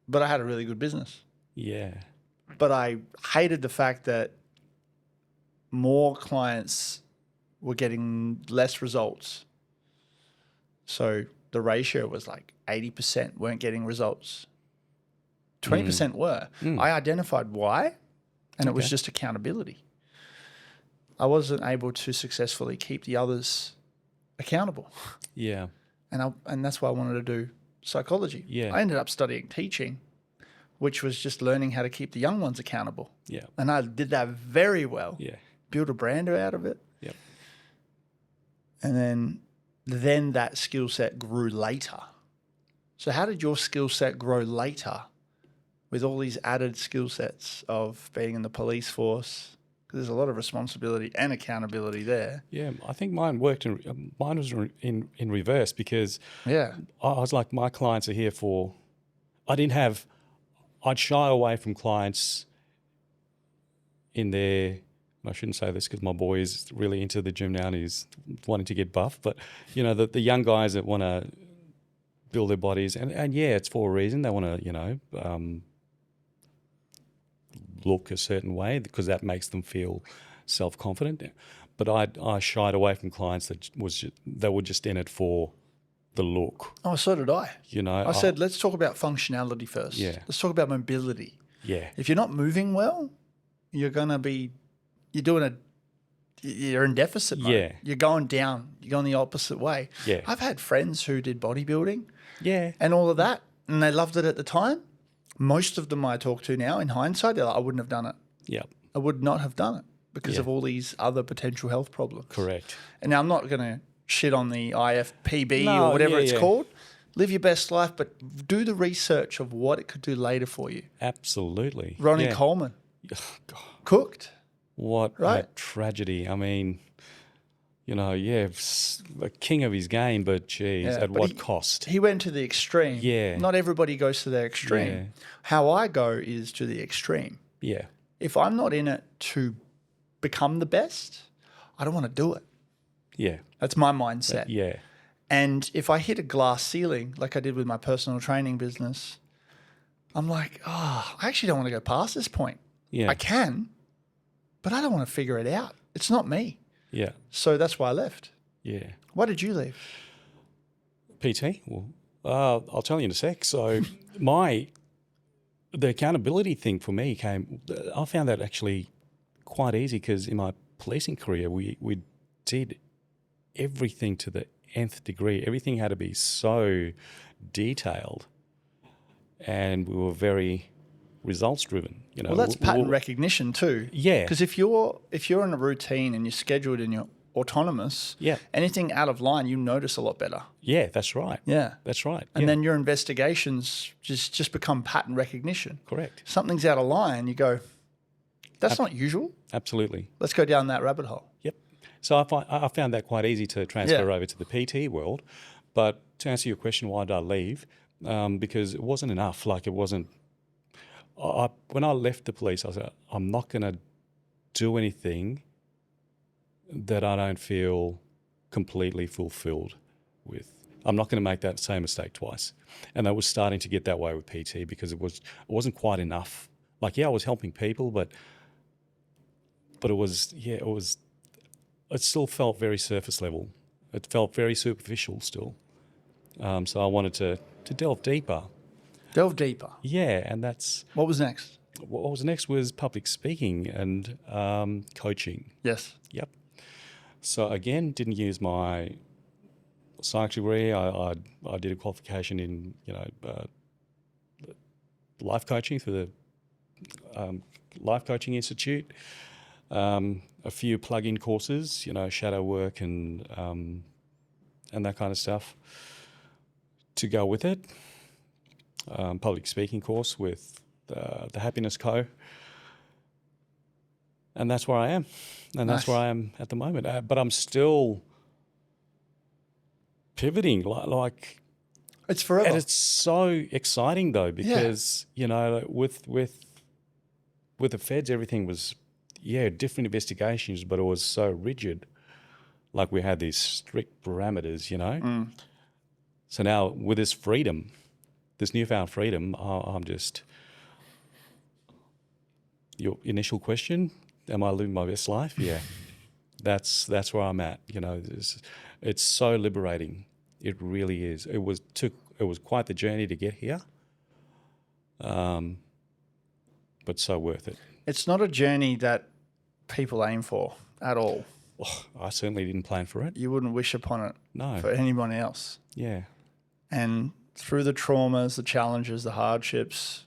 But I had a really good business. Yeah. But I hated the fact that more clients were getting less results. So the ratio was like 80% weren't getting results. 20% were. I identified why, and it was just accountability. I wasn't able to successfully keep the others accountable. Yeah. And that's why I wanted to do psychology. Yeah. I ended up studying teaching, which was just learning how to keep the young ones accountable. Yeah. And I did that very well. Yeah. Built a brand out of it. Yep. And then that skill set grew later. So how did your skill set grow later with all these added skill sets of being in the police force? Because there's a lot of responsibility and accountability there. Yeah. I think mine worked mine was in reverse because Yeah. I was like, my clients are here for, I'd shy away from clients in their, I shouldn't say this because my boy is really into the gym now and he's wanting to get buff, but you know, the young guys that want to build their bodies and yeah, it's for a reason. They want to, you know, look a certain way because that makes them feel self-confident. But I shied away from clients that were just in it for the look. Oh, so did I. You know, I said, let's talk about functionality first. Yeah. Let's talk about mobility. Yeah. If you're not moving well, you're in deficit mode. Yeah. You're going down. You're going the opposite way. Yeah. I've had friends who did bodybuilding Yeah. and all of that, and they loved it at the time. Most of them I talk to now, in hindsight, they're like, I wouldn't have done it. Yeah. I would not have done it because of all these other potential health problems. Correct. And now I'm not going to shit on the IFPB No, or whatever it's yeah. called. Live your best life, but do the research of what it could do later for you. Absolutely. Ronnie Yeah. Coleman, God, cooked. what a Right. tragedy. I mean, you know, yeah, the king of his game, but geez, Yeah, at but what cost? He went to the extreme. Yeah. Not everybody goes to their extreme. Yeah. How I go is to the extreme. Yeah. If I'm not in it to become the best, I don't want to do it. Yeah. That's my mindset. Yeah. And if I hit a glass ceiling, like I did with my personal training business, I'm like, oh, I actually don't want to go past this point. Yeah. I can, but I don't want to figure it out. It's not me. Yeah. So that's why I left. Yeah. Why did you leave? PT? Well, I'll tell you in a sec. So the accountability thing for me I found that actually quite easy because in my policing career, we did everything to the nth degree. Everything had to be so detailed and we were very results driven. You know, Well, that's pattern recognition too. Yeah. Because if you're in a routine and you're scheduled and you're autonomous, Yeah. anything out of line, you notice a lot better. Yeah, that's right. Yeah. That's right. And yeah. then your investigations just become pattern recognition. Correct. Something's out of line, you go, that's not usual. Absolutely. Let's go down that rabbit hole. Yep. So I found that quite easy to transfer over to the PT world. But to answer your question, why did I leave? Because it wasn't enough. Like it wasn't. When I left the police, I said, I'm not going to do anything that I don't feel completely fulfilled with. I'm not going to make that same mistake twice. And I was starting to get that way with PT because it wasn't quite enough. Like, yeah, I was helping people, but it still felt very surface level. It felt very superficial still. So I wanted to delve deeper. Delve deeper. Yeah, and that's... What was next? What was next was public speaking and coaching. Yes. Yep. So again, didn't use my psych degree. I did a qualification in, life coaching through the Life Coaching Institute. A few plug-in courses, shadow work and that kind of stuff to go with it. public speaking course with the Happiness Co. And that's where I am. And that's Nice. where I am at the moment. But I'm still pivoting like It's forever. and it's so exciting though, because, you know, with the feds, everything was, different investigations, but it was so rigid. Like we had these strict parameters, you know. So now with this freedom, this newfound freedom, I'm just, your initial question, am I living my best life? Yeah, that's where I'm at. You know, it's so liberating. It really is. It was quite the journey to get here, but so worth it. It's not a journey that people aim for at all. Oh, I certainly didn't plan for it. You wouldn't wish upon it No. for anyone else. Yeah. And through the traumas, the challenges, the hardships,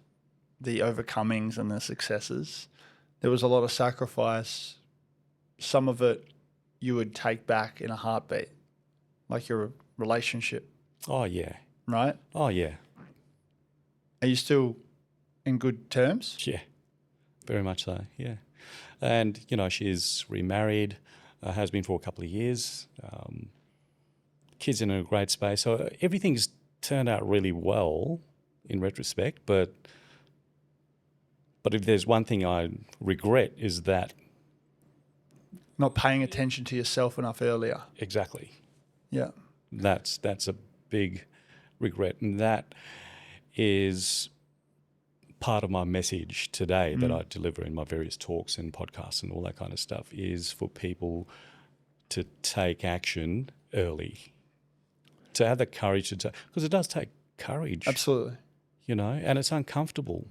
the overcomings and the successes, there was a lot of sacrifice. Some of it you would take back in a heartbeat, like your relationship, Oh yeah. right? Oh yeah. Are you still in good terms? Yeah. Very much so. Yeah. And you know, she's remarried, has been for a couple of years. Kids in a great space, so everything's turned out really well in retrospect. But if there's one thing I regret is that Not paying attention to yourself enough earlier. exactly. Yeah. That's a big regret, and that is part of my message today that I deliver in my various talks and podcasts and all that kind of stuff, is for people to take action early, to have the courage to take, because it does take courage. Absolutely. You know, and it's uncomfortable.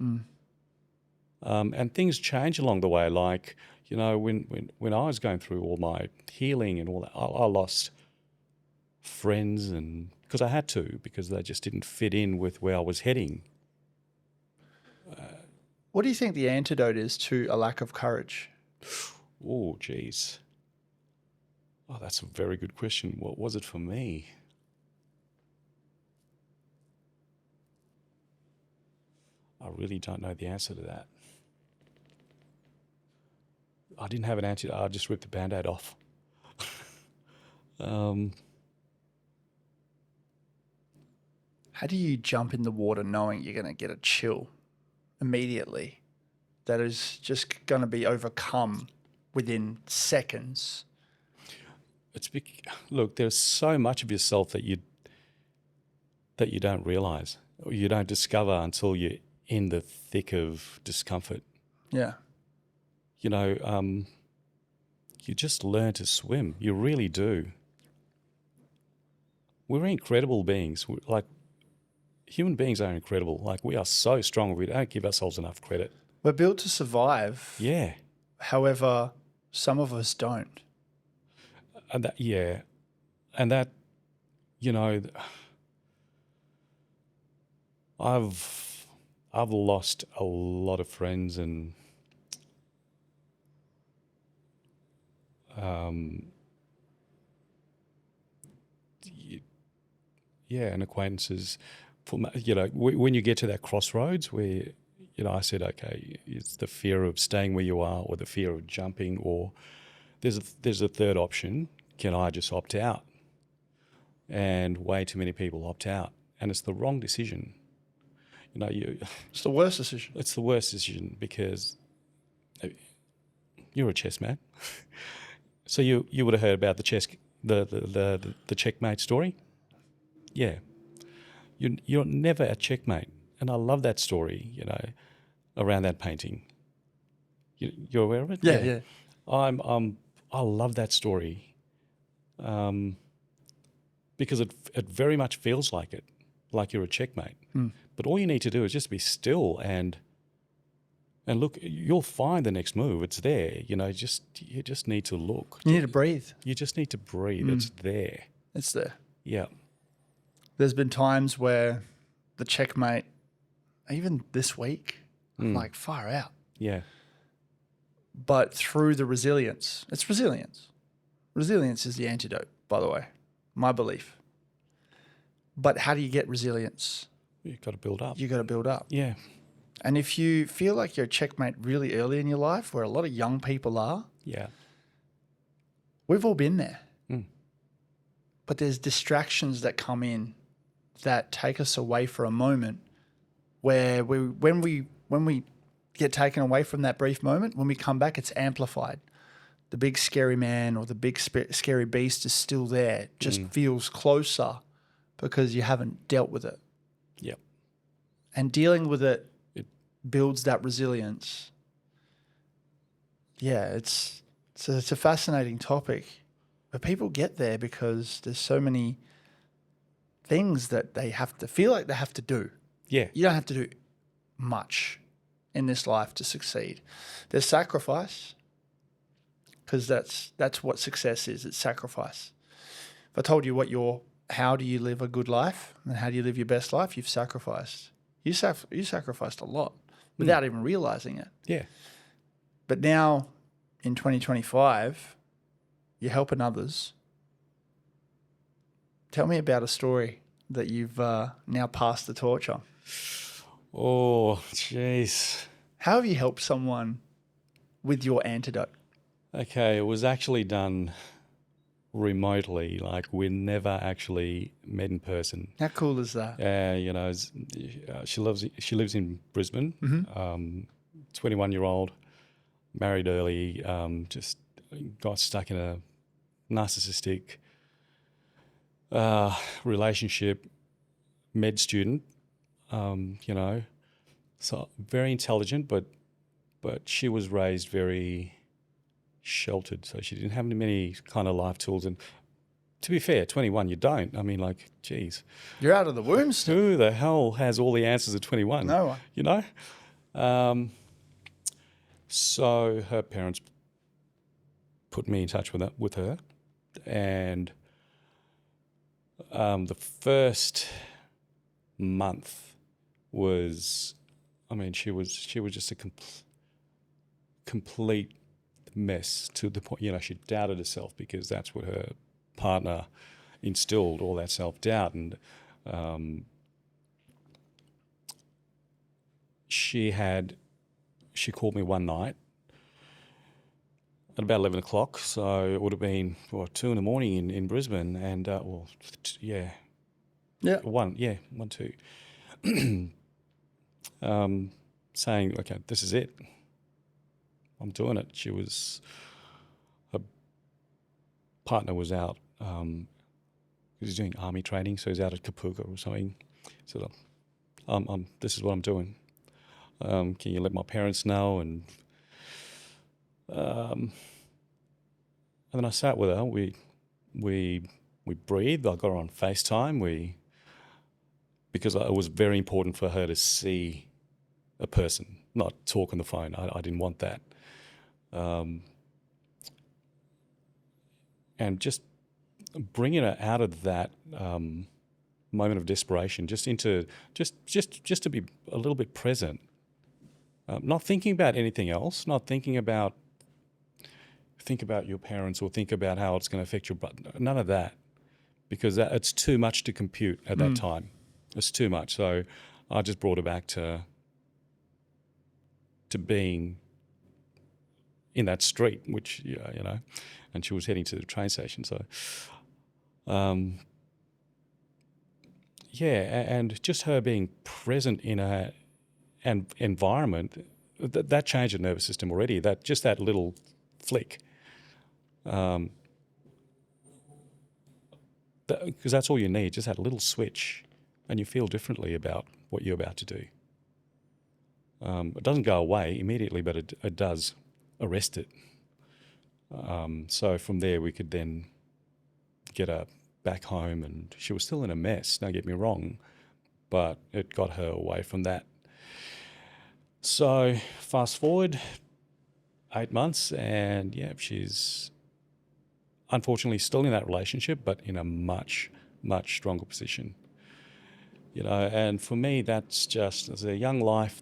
And things change along the way. Like, you know, when I was going through all my healing and all that, I lost friends, and because I had to, because they just didn't fit in with where I was heading. What do you think the antidote is to a lack of courage? Oh, geez. Oh, that's a very good question. What was it for me? I really don't know the answer to that. I didn't have an answer. I just ripped the Band-Aid off. How do you jump in the water knowing you're going to get a chill immediately that is just going to be overcome within seconds? Look, there's so much of yourself that you don't realize, or you don't discover until you're in the thick of discomfort. Yeah. You know, you just learn to swim. You really do. We're incredible beings. Like, human beings are incredible. Like, we are so strong. We don't give ourselves enough credit. We're built to survive. Yeah. However, some of us don't. And that, you know, I've lost a lot of friends and and acquaintances. You know, when you get to that crossroads where, you know, I said, okay, it's the fear of staying where you are, or the fear of jumping, or there's a third option. Can I just opt out? And way too many people opt out, and it's the wrong decision. You know, It's the worst decision. it's the worst decision, because you're a chess man. So you would have heard about the chess, the checkmate story. Yeah, you're never a checkmate, and I love that story. You know, around that painting. You're aware of it? Yeah. I love that story, because it very much feels like it, like you're a checkmate. But all you need to do is just be still and look. You'll find the next move. It's there. You know, you just need to look. You need to breathe. You just need to breathe. It's there. It's there. Yeah. There's been times where the checkmate, even this week, I'm like, far out. Yeah. But through the resilience, it's resilience. Resilience is the antidote, by the way, my belief. But how do you get resilience? You've got to build up. You got to build up. Yeah. And if you feel like you're a checkmate really early in your life, where a lot of young people are, Yeah. we've all been there. Mm. But there's distractions that come in that take us away for a moment where when we get taken away from that brief moment, when we come back, it's amplified. The big scary man or the big scary beast is still there. It just feels closer because you haven't dealt with it. Yep. And dealing with it builds that resilience. Yeah, it's a fascinating topic. But people get there because there's so many things that they have to feel like they have to do. Yeah. You don't have to do much in this life to succeed. There's sacrifice, because that's what success is. It's sacrifice. If I told you how do you live a good life and how do you live your best life, you've sacrificed. You sacrificed a lot without even realizing it. Yeah. But now in 2025, you're helping others. Tell me about a story that you've now passed the torch on. Oh, jeez. How have you helped someone with your antidote? Okay, it was actually done remotely. Like, we never actually met in person. How cool is that? You know, she lives in Brisbane. 21-year-old, married early, just got stuck in a narcissistic relationship, med student, you know, so very intelligent, but she was raised very sheltered, so she didn't have many kind of life tools. And to be fair, 21, you don't. I mean, like, geez. You're out of the womb still. Who the hell has all the answers at 21? No one. You know? So her parents put me in touch with her, and the first month was, I mean, she was just a complete mess, to the point, you know, she doubted herself because that's what her partner instilled, all that self-doubt. And she called me one night at about 11 o'clock, so it would have been 2 a.m. in Brisbane, and yeah, 1, 2, saying, okay, this is it, I'm doing it. Her partner was out, because he's doing army training, so he's out at Kapuka or something. So this is what I'm doing. Can you let my parents know? And then I sat with her. We breathed. I got her on FaceTime. Because it was very important for her to see a person, not talk on the phone. I didn't want that. And just bringing her out of that moment of desperation, just into just to be a little bit present, not thinking about anything else, not think about your parents or think about how it's going to affect your brother. None of that, because it's too much to compute at that time. It's too much. So I just brought her back to being in that street, which, you know, and she was heading to the train station. So, and just her being present in an environment, that changed her nervous system already. That little flick, because that's all you need, just that little switch, and you feel differently about what you're about to do. It doesn't go away immediately, but it does arrest it. So from there, we could then get her back home, and she was still in a mess, don't get me wrong, but it got her away from that. So fast forward 8 months, and yeah, she's unfortunately still in that relationship, but in a much, much stronger position. You know, and for me, that's just, it's a young life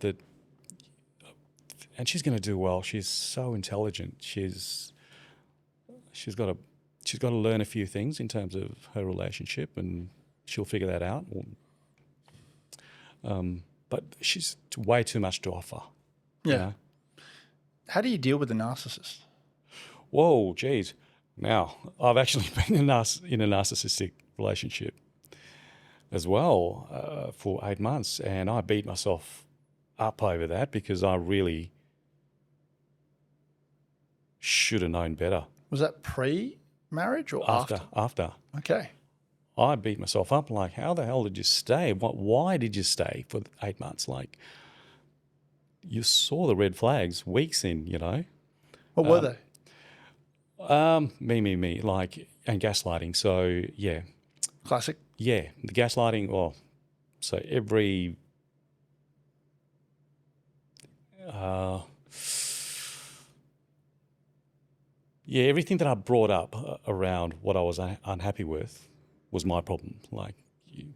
and she's going to do well. She's so intelligent. She's got to learn a few things in terms of her relationship, and she'll figure that out. But she's way too much to offer. Yeah. You know? How do you deal with the narcissist? Whoa, geez. Now, I've actually been in a narcissistic relationship as well for 8 months, and I beat myself up over that because I really should have known better. Was that pre-marriage or after? After. Okay. I beat myself up like, how the hell did you stay? Why did you stay for 8 months? Like, you saw the red flags weeks in, you know. What were they? Me, like, and gaslighting. So, yeah. Classic. Yeah, the gaslighting, so every, everything that I brought up around what I was unhappy with was my problem. Like,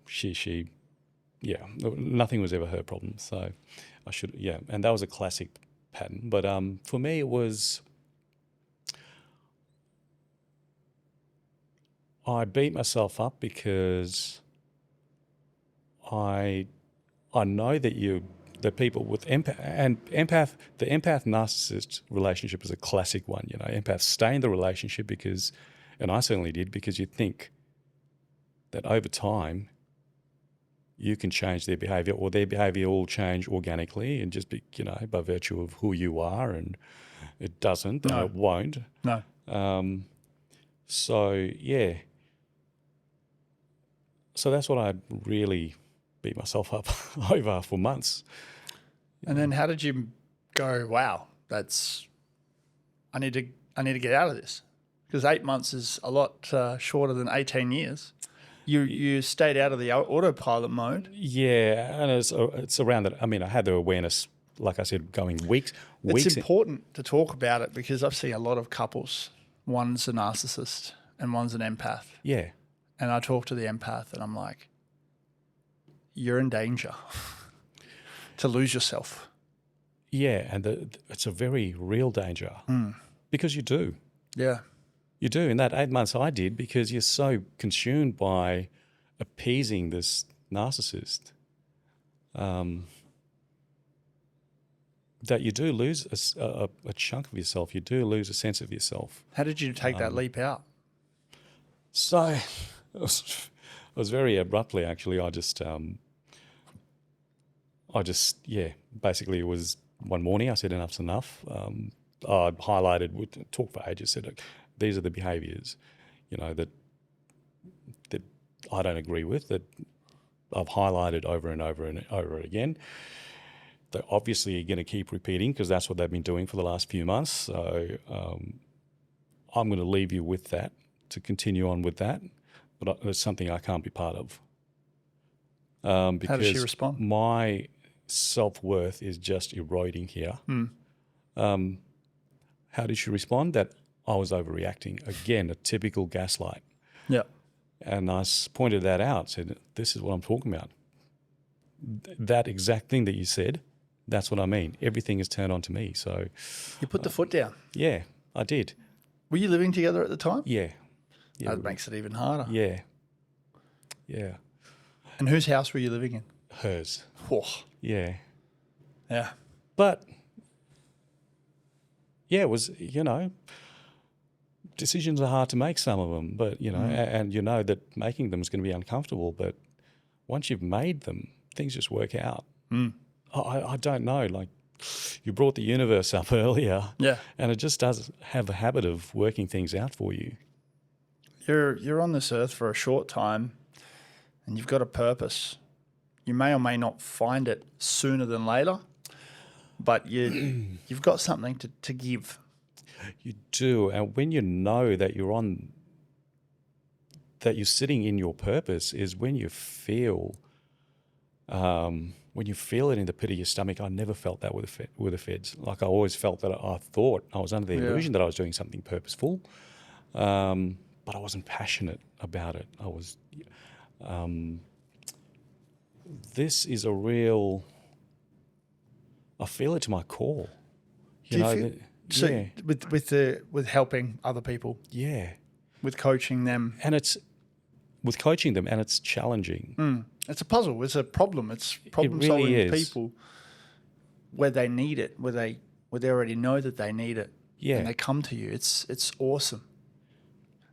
she, nothing was ever her problem. So and that was a classic pattern. But for me, it was, I beat myself up because I know that the people with the empath narcissist relationship is a classic one. You know, empaths stay in the relationship because, and I certainly did, because you think that over time you can change their behavior, or their behavior will change organically and just be, you know, by virtue of who you are, and it doesn't, No. and it won't. No. So that's what I really beat myself up over for months. And then how did you go, wow, I need to get out of this? Because 8 months is a lot shorter than 18 years. You stayed out of the autopilot mode. Yeah, and it's around that. I mean, I had the awareness, like I said, going weeks. It's important to talk about it because I've seen a lot of couples. One's a narcissist and one's an empath. Yeah. And I talk to the empath and I'm like, you're in danger to lose yourself. Yeah, and it's a very real danger because you do. Yeah. You do. In that 8 months I did, because you're so consumed by appeasing this narcissist that you do lose a chunk of yourself. You do lose a sense of yourself. How did you take that leap out? So it was very abruptly, actually. Basically it was one morning I said enough's enough. I highlighted, we talked for ages, said, look, these are the behaviours, you know, that I don't agree with, that I've highlighted over and over and over again. They're obviously going to keep repeating because that's what they've been doing for the last few months. So I'm going to leave you with that, to continue on with that, but it's something I can't be part of. Because how did she respond? My self-worth is just eroding here. How did she respond? That I was overreacting. Again, a typical gaslight. Yeah. And I pointed that out, said, this is what I'm talking about. That exact thing that you said, that's what I mean. Everything is turned on to me. So you put the foot down. Yeah, I did. Were you living together at the time? Yeah. That makes it even harder. Yeah. Yeah. And whose house were you living in? Hers. Oh. Yeah. Yeah. But yeah, it was, you know, decisions are hard to make, some of them, but, you know, and you know that making them is going to be uncomfortable, but once you've made them, things just work out. I don't know, like, you brought the universe up earlier. Yeah. And it just does have a habit of working things out for you. You're on this earth for a short time and you've got a purpose. You may or may not find it sooner than later, but you've got something to give. You do. And when you know that that you're sitting in your purpose is when you feel it in the pit of your stomach. I never felt that with the feds. Like, I always felt that I thought I was under the illusion that I was doing something purposeful, but I wasn't passionate about it. I was, this is a real, I feel it to my core. With helping other people, yeah, with coaching them, and it's with coaching them, and it's challenging. It's a puzzle. It's a problem. It's problem solving really with is. people where they need it, where they already know that they need it, Yeah. and they come to you. It's awesome.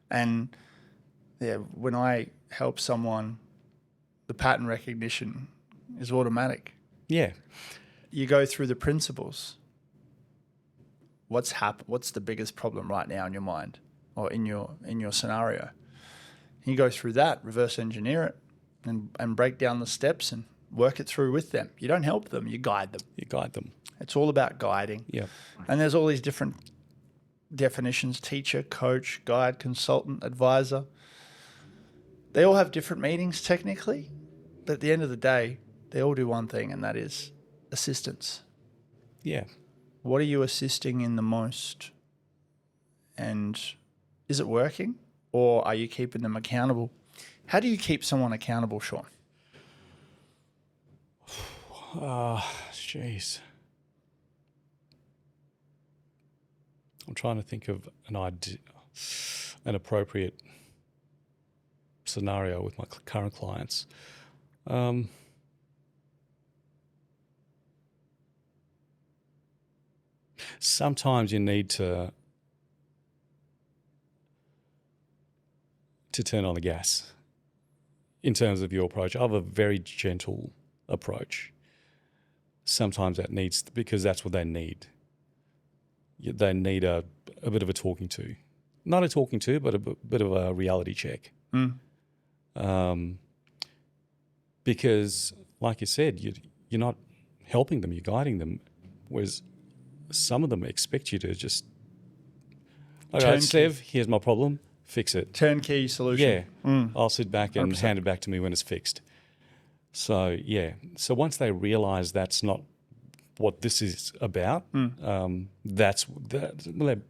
And yeah, when I help someone, the pattern recognition is automatic. Yeah. You go through the principles. What's the biggest problem right now in your mind or in your scenario? You go through that, reverse engineer it, and break down the steps and work it through with them. You don't help them, you guide them. You guide them. It's all about guiding. Yeah. And there's all these different definitions: teacher, coach, guide, consultant, advisor. They all have different meanings technically, but at the end of the day, they all do one thing, and that is assistance. Yeah. What are you assisting in the most? And is it working? Or are you keeping them accountable? How do you keep someone accountable, Sean? Jeez. I'm trying to think of an appropriate scenario with my current clients. Sometimes you need to turn on the gas in terms of your approach. I have a very gentle approach. Sometimes that needs, because that's what they need. They need a bit of a talking to. Not a talking to, but a bit of a reality check. Because, like you said, you're not helping them, you're guiding them. Whereas some of them expect you to just, okay, Sev, here's my problem, fix it. Turnkey solution. Yeah, I'll sit back and 100%. hand it back to me when it's fixed. So, yeah. So once they realise that's not what this is about, they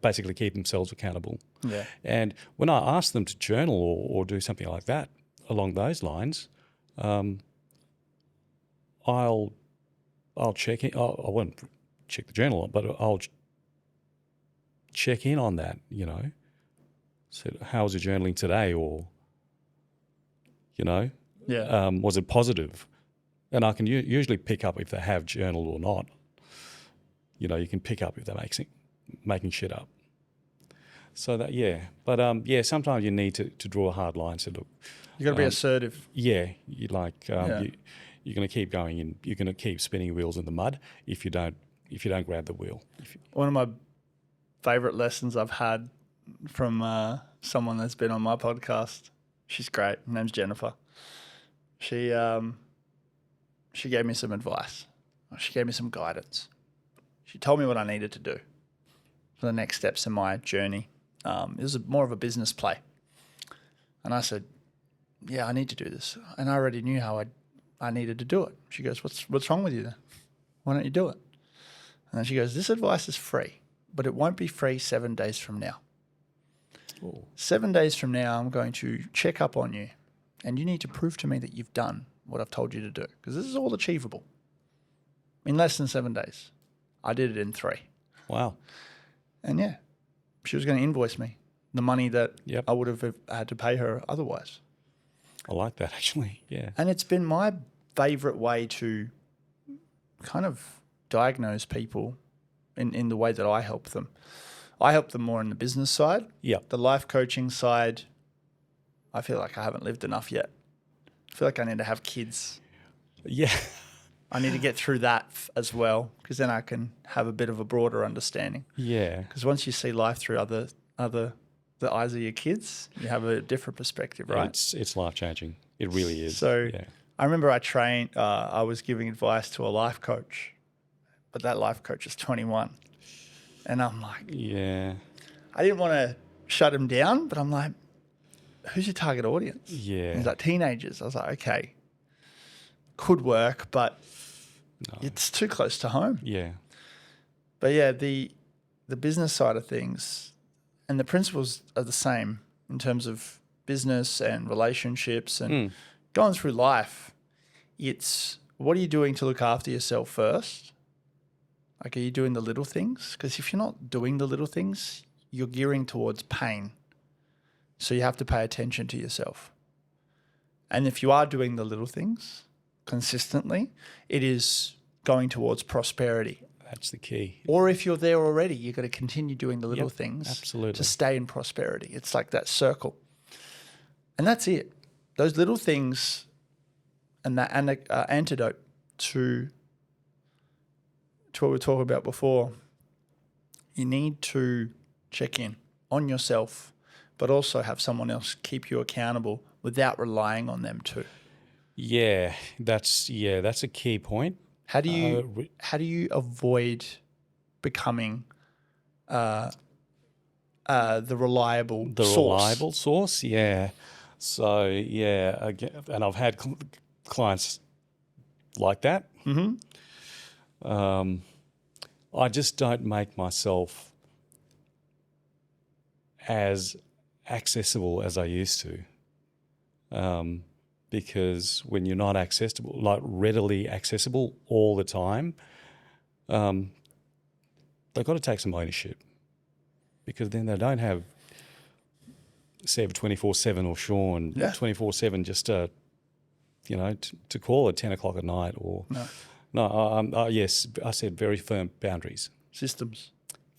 basically keep themselves accountable. Yeah. And when I ask them to journal or do something like that along those lines, I'll check in. I won't check the journal, but I'll check in on that, you know. So how was your journaling today? Or, you know, was it positive? And I can usually pick up if they have journaled or not. You know, you can pick up if they're making shit up. So that, yeah. But, sometimes you need to draw a hard line. So look, you got to be assertive. Yeah. You're going to keep going and you're going to keep spinning wheels in the mud if you don't grab the wheel. One of my favorite lessons I've had from someone that's been on my podcast, she's great. Her name's Jennifer. She gave me some advice. She gave me some guidance. She told me what I needed to do for the next steps in my journey. It was more of a business play. And I said, yeah, I need to do this. And I already knew how I needed to do it. She goes, what's wrong with you then? Why don't you do it? And then she goes, this advice is free, but it won't be free 7 days from now. Ooh. 7 days from now, I'm going to check up on you, and you need to prove to me that you've done what I've told you to do, because this is all achievable in less than 7 days. I did it in 3. Wow. And yeah, she was going to invoice me the money that Yep. I would have had to pay her otherwise. I like that, actually. Yeah. And it's been my favorite way to kind of diagnose people in the way that I help them. I help them more on the business side. Yep. The life coaching side, I feel like I haven't lived enough yet. I feel like I need to have kids. Yeah. I need to get through that as well, because then I can have a bit of a broader understanding. Yeah. Because once you see life through the eyes of your kids, you have a different perspective, right? It's life-changing. It really is. So yeah. I remember I was giving advice to a life coach, but that life coach is 21. And I'm like, Yeah. I didn't want to shut him down, but I'm like, who's your target audience? Yeah. And he's like, teenagers. I was like, okay, could work, but it's too close to home. Yeah. But yeah, the business side of things and the principles are the same in terms of business and relationships and going through life. It's what are you doing to look after yourself first? Like, are you doing the little things? Because if you're not doing the little things, you're gearing towards pain. So you have to pay attention to yourself. And if you are doing the little things consistently, it is going towards prosperity. That's the key. Or if you're there already, you've got to continue doing the little Yep, things absolutely. to stay in prosperity. It's like that circle. And that's it. Those little things and that antidote to what we were talking about before, you need to check in on yourself, but also have someone else keep you accountable without relying on them too. Yeah, that's a key point. How do you avoid becoming the reliable source? Reliable source, yeah. So yeah, again, and I've had clients like that. Mm-hmm. I just don't make myself as accessible as I used to, because when you're not accessible, like readily accessible all the time, they've got to take some ownership, because then they don't have Sev 24/7 or Sean 24/7 just to call at 10 o'clock at night or yes, I said very firm boundaries, Systems.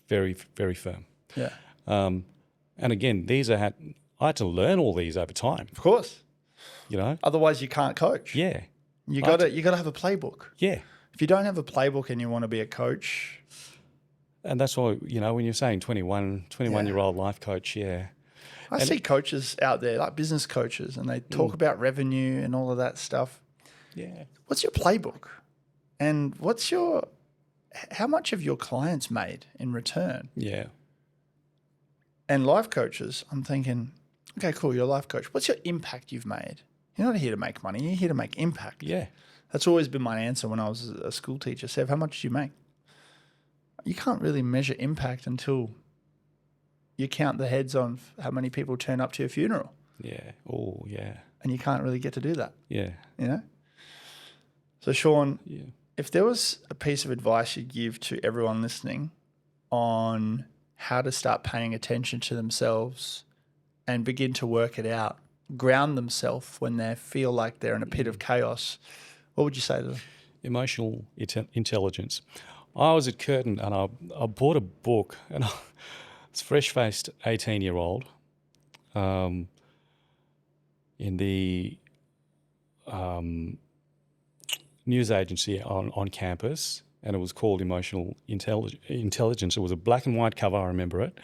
very, very firm. Yeah. And again, I had to learn all these over time. Of course. Otherwise you can't coach. Yeah. You got to have a playbook. Yeah. If you don't have a playbook and you want to be a coach. And that's why, when you're saying 21-year-old life coach, yeah. I see coaches out there, like business coaches, and they talk about revenue and all of that stuff. Yeah. What's your playbook? And how much have your clients made in return? Yeah. And life coaches, I'm thinking, okay, cool, you're a life coach. What's your impact you've made? You're not here to make money. You're here to make impact. Yeah. That's always been my answer when I was a school teacher. Sev, how much did you make? You can't really measure impact until you count the heads on how many people turn up to your funeral. Yeah. Oh, yeah. And you can't really get to do that. Yeah. So, Sean, Yeah. if there was a piece of advice you'd give to everyone listening on how to start paying attention to themselves and begin to work it out, ground themselves when they feel like they're in a pit of chaos, what would you say to them? Emotional intelligence. I was at Curtin and I bought a book, and it's fresh-faced 18-year-old in the news agency on campus, and it was called Emotional Intelligence. It was a black and white cover, I remember it.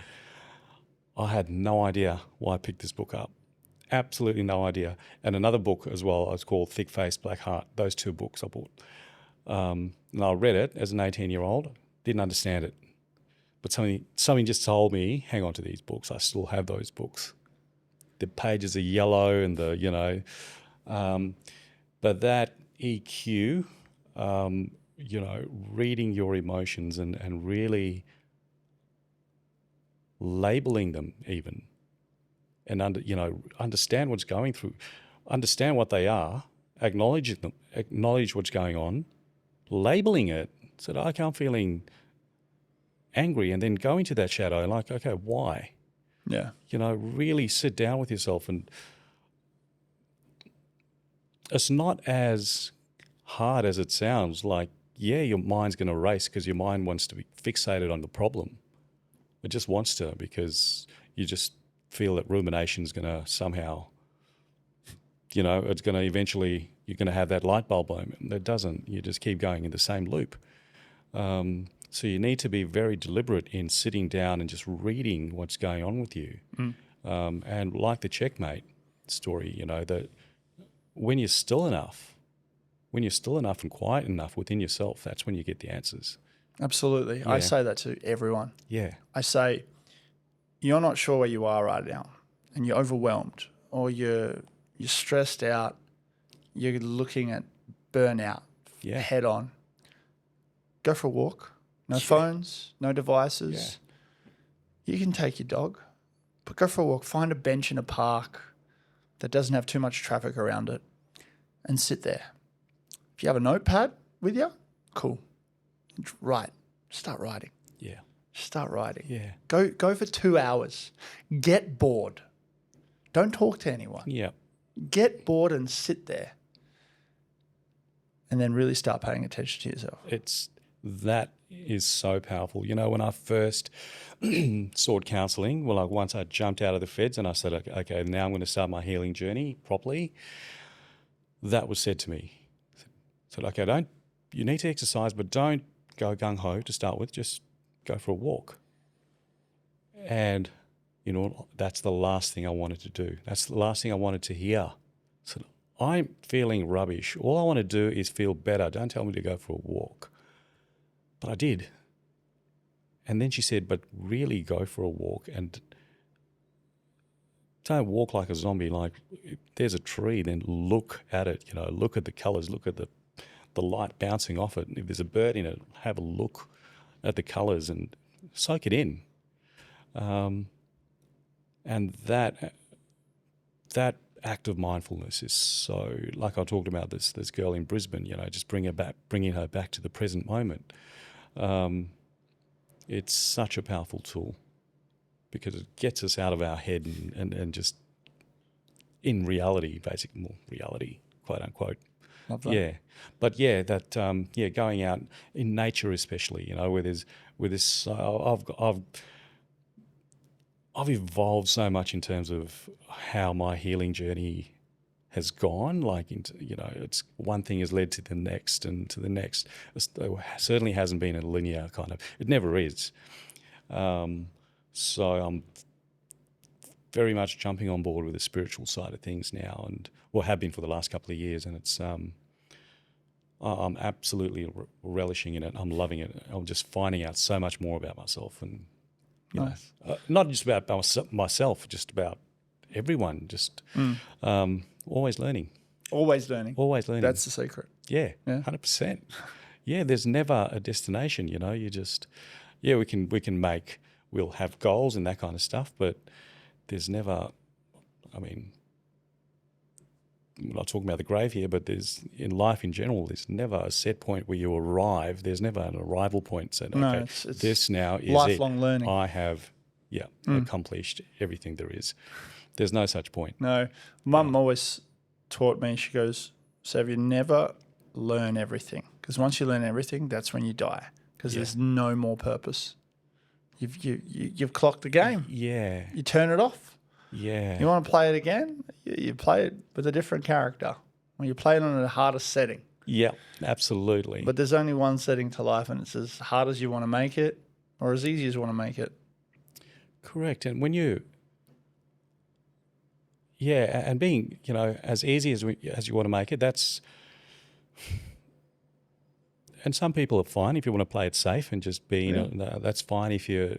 I had no idea why I picked this book up. Absolutely no idea. And another book as well, it was called Thick Face, Black Heart. Those two books I bought. And I read it as an 18-year-old, didn't understand it. But something just told me, hang on to these books. I still have those books. The pages are yellow and but that EQ, reading your emotions and really labeling them even, and understand what's going through, understand what they are, acknowledge what's going on, labeling it, so that, okay, I'm feeling angry, and then go into that shadow, like, okay, why? Yeah. Really sit down with yourself, and it's not as hard as it sounds. Like, yeah, your mind's going to race because your mind wants to be fixated on the problem. It just wants to, because you just feel that rumination's going to somehow, it's going to eventually, you're going to have that light bulb moment. It doesn't. You just keep going in the same loop. So you need to be very deliberate in sitting down and just reading what's going on with you. And like the checkmate story, that when you're still enough and quiet enough within yourself, that's when you get the answers. Absolutely. Yeah. I say that to everyone. Yeah. I say, you're not sure where you are right now, and you're overwhelmed, or you're stressed out, you're looking at burnout head on. Go for a walk. No phones, no devices. Yeah. You can take your dog, but go for a walk. Find a bench in a park that doesn't have too much traffic around it and sit there. If you have a notepad with you, cool. Write. Start writing. Yeah. Start writing. Yeah. Go for 2 hours. Get bored. Don't talk to anyone. Yeah. Get bored and sit there and then really start paying attention to yourself. That is so powerful. You know, when I first sought counselling, well, like once I jumped out of the feds and I said, okay, now I'm going to start my healing journey properly, that was said to me. Said, okay, you need to exercise, but don't go gung-ho to start with, just go for a walk. And, you know, that's the last thing I wanted to do. That's the last thing I wanted to hear. So I'm feeling rubbish. All I want to do is feel better. Don't tell me to go for a walk. But I did. And then she said, but really go for a walk and don't walk like a zombie. Like if there's a tree, then look at it, you know, look at the colours, look at the light bouncing off it. And if there's a bird in it, have a look at the colours and soak it in. And that act of mindfulness is so, like I talked about this girl in Brisbane, you know, just bringing her back to the present moment. It's such a powerful tool because it gets us out of our head and just in reality, reality, quote unquote. Love that. Yeah, but yeah, going out in nature, especially, you know, where there's I've evolved so much in terms of how my healing journey has gone. Like, you know, it's one thing has led to the next and to the next. It certainly hasn't been a linear kind of. It never is. So I'm very much jumping on board with the spiritual side of things now, and have been for the last couple of years. And it's I'm absolutely relishing in it. I'm loving it. I'm just finding out so much more about myself, and you Nice. know, not just about myself, just about everyone. Just always learning. Always learning. Always learning. That's the secret. Yeah, Yeah. 100%. Yeah, there's never a destination. You know, you just we'll have goals and that kind of stuff, but there's never. I mean, we're not talking about the grave here, but there's in life in general, there's never a set point where you arrive. There's never an arrival point. So, No, okay, it's this now is lifelong it. learning. I have, accomplished everything there is. There's no such point. No, Mum always taught me, she goes, Sev, you never learn everything, because once you learn everything, that's when you die, because there's no more purpose. You've clocked the game. Yeah. You turn it off. Yeah. You want to play it again? You play it with a different character. Well, you play it on a harder setting. Yeah, absolutely. But there's only one setting to life, and it's as hard as you want to make it or as easy as you want to make it. Correct. And when you, and being, you know, as easy as you want to make it, that's, and some people are fine if you want to play it safe and just be, that's fine if you're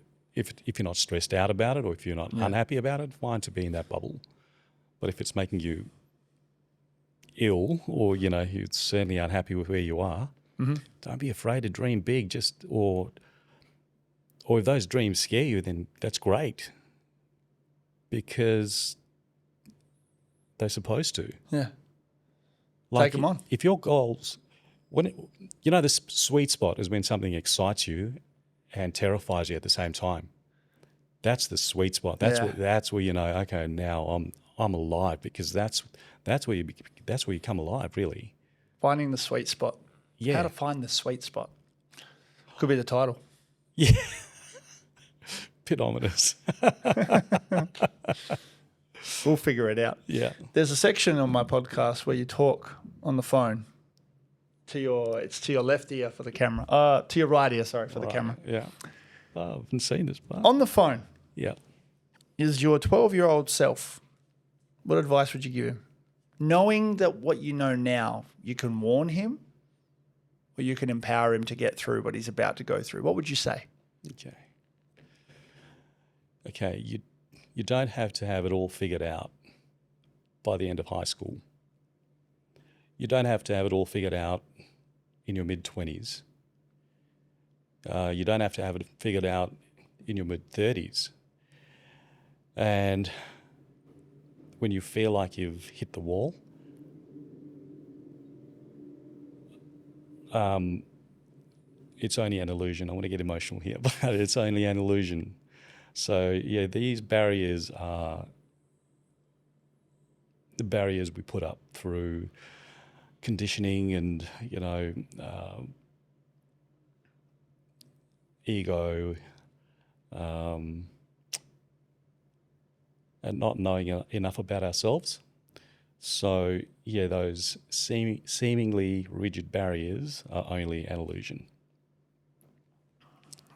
not stressed out about it, or if you're not unhappy about it, fine to be in that bubble. But if it's making you ill, or, you know, you're certainly unhappy with where you are, don't be afraid to dream big. Or if those dreams scare you, then that's great, because they're supposed to. Yeah. Like, Take them on. If your goals, the sweet spot is when something excites you and terrifies you at the same time. That's the sweet spot. That's where you know, okay, now I'm alive, because that's where you come alive, really. Finding the sweet spot. Yeah. How to find the sweet spot. Could be the title. Yeah. Pedometers. We'll figure it out. Yeah. There's a section on my podcast where you talk on the phone it's to your left ear for the camera. To your right ear, sorry, for the camera. Yeah. I haven't seen this part. On the phone. Yeah. Is your 12-year-old self, what advice would you give him? Knowing that what you know now, you can warn him, or you can empower him to get through what he's about to go through. What would you say? Okay, you don't have to have it all figured out by the end of high school. You don't have to have it all figured out in your mid-20s. You don't have to have it figured out in your mid-30s. And when you feel like you've hit the wall, it's only an illusion. I want to get emotional here, but it's only an illusion. So, yeah, these barriers are the barriers we put up through conditioning and, ego, and not knowing enough about ourselves. So, yeah, those seemingly rigid barriers are only an illusion.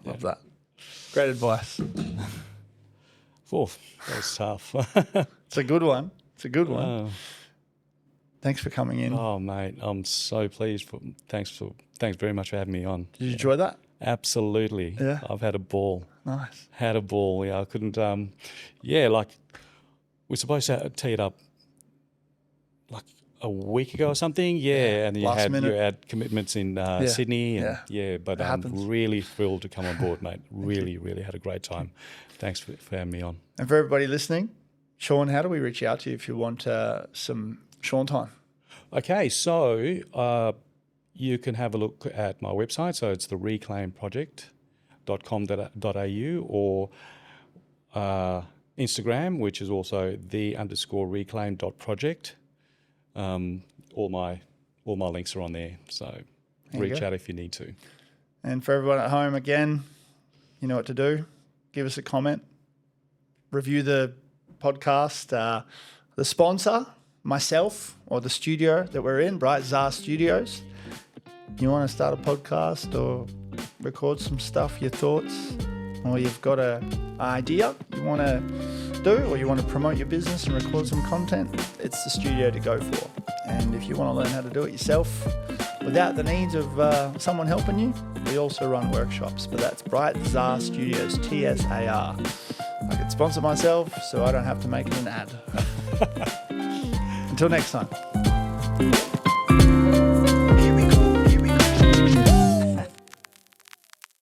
Love that. Great advice. Oh, that was tough. It's a good one. It's a good one. Thanks for coming in. Oh, mate, I'm so pleased. Thanks very much for having me on. Did you enjoy that? Absolutely. Yeah. I've had a ball. Nice. Had a ball. Yeah, I couldn't. Like we're supposed to tee it up like a week ago or something. Yeah, and then you had commitments in Sydney. And, but I'm really thrilled to come on board, mate. Really had a great time. Thanks for having me on. And for everybody listening, Sean, how do we reach out to you if you want some Sean time? Okay, so you can have a look at my website. So it's the reclaimproject.com.au or Instagram, which is also _reclaim.project. All my links are on there. So reach out if you need to. And for everyone at home, again, you know what to do. Give us a comment. Review the podcast. The sponsor, myself, or the studio that we're in, Bright Czar Studios. You want to start a podcast or record some stuff, your thoughts, or you've got an idea you want to do, or you want to promote your business and record some content, it's the studio to go for. And if you want to learn how to do it yourself without the needs of someone helping you, we also run workshops, but that's Bright Czar Studios, TSAR. I could sponsor myself so I don't have to make it an ad. Until next time.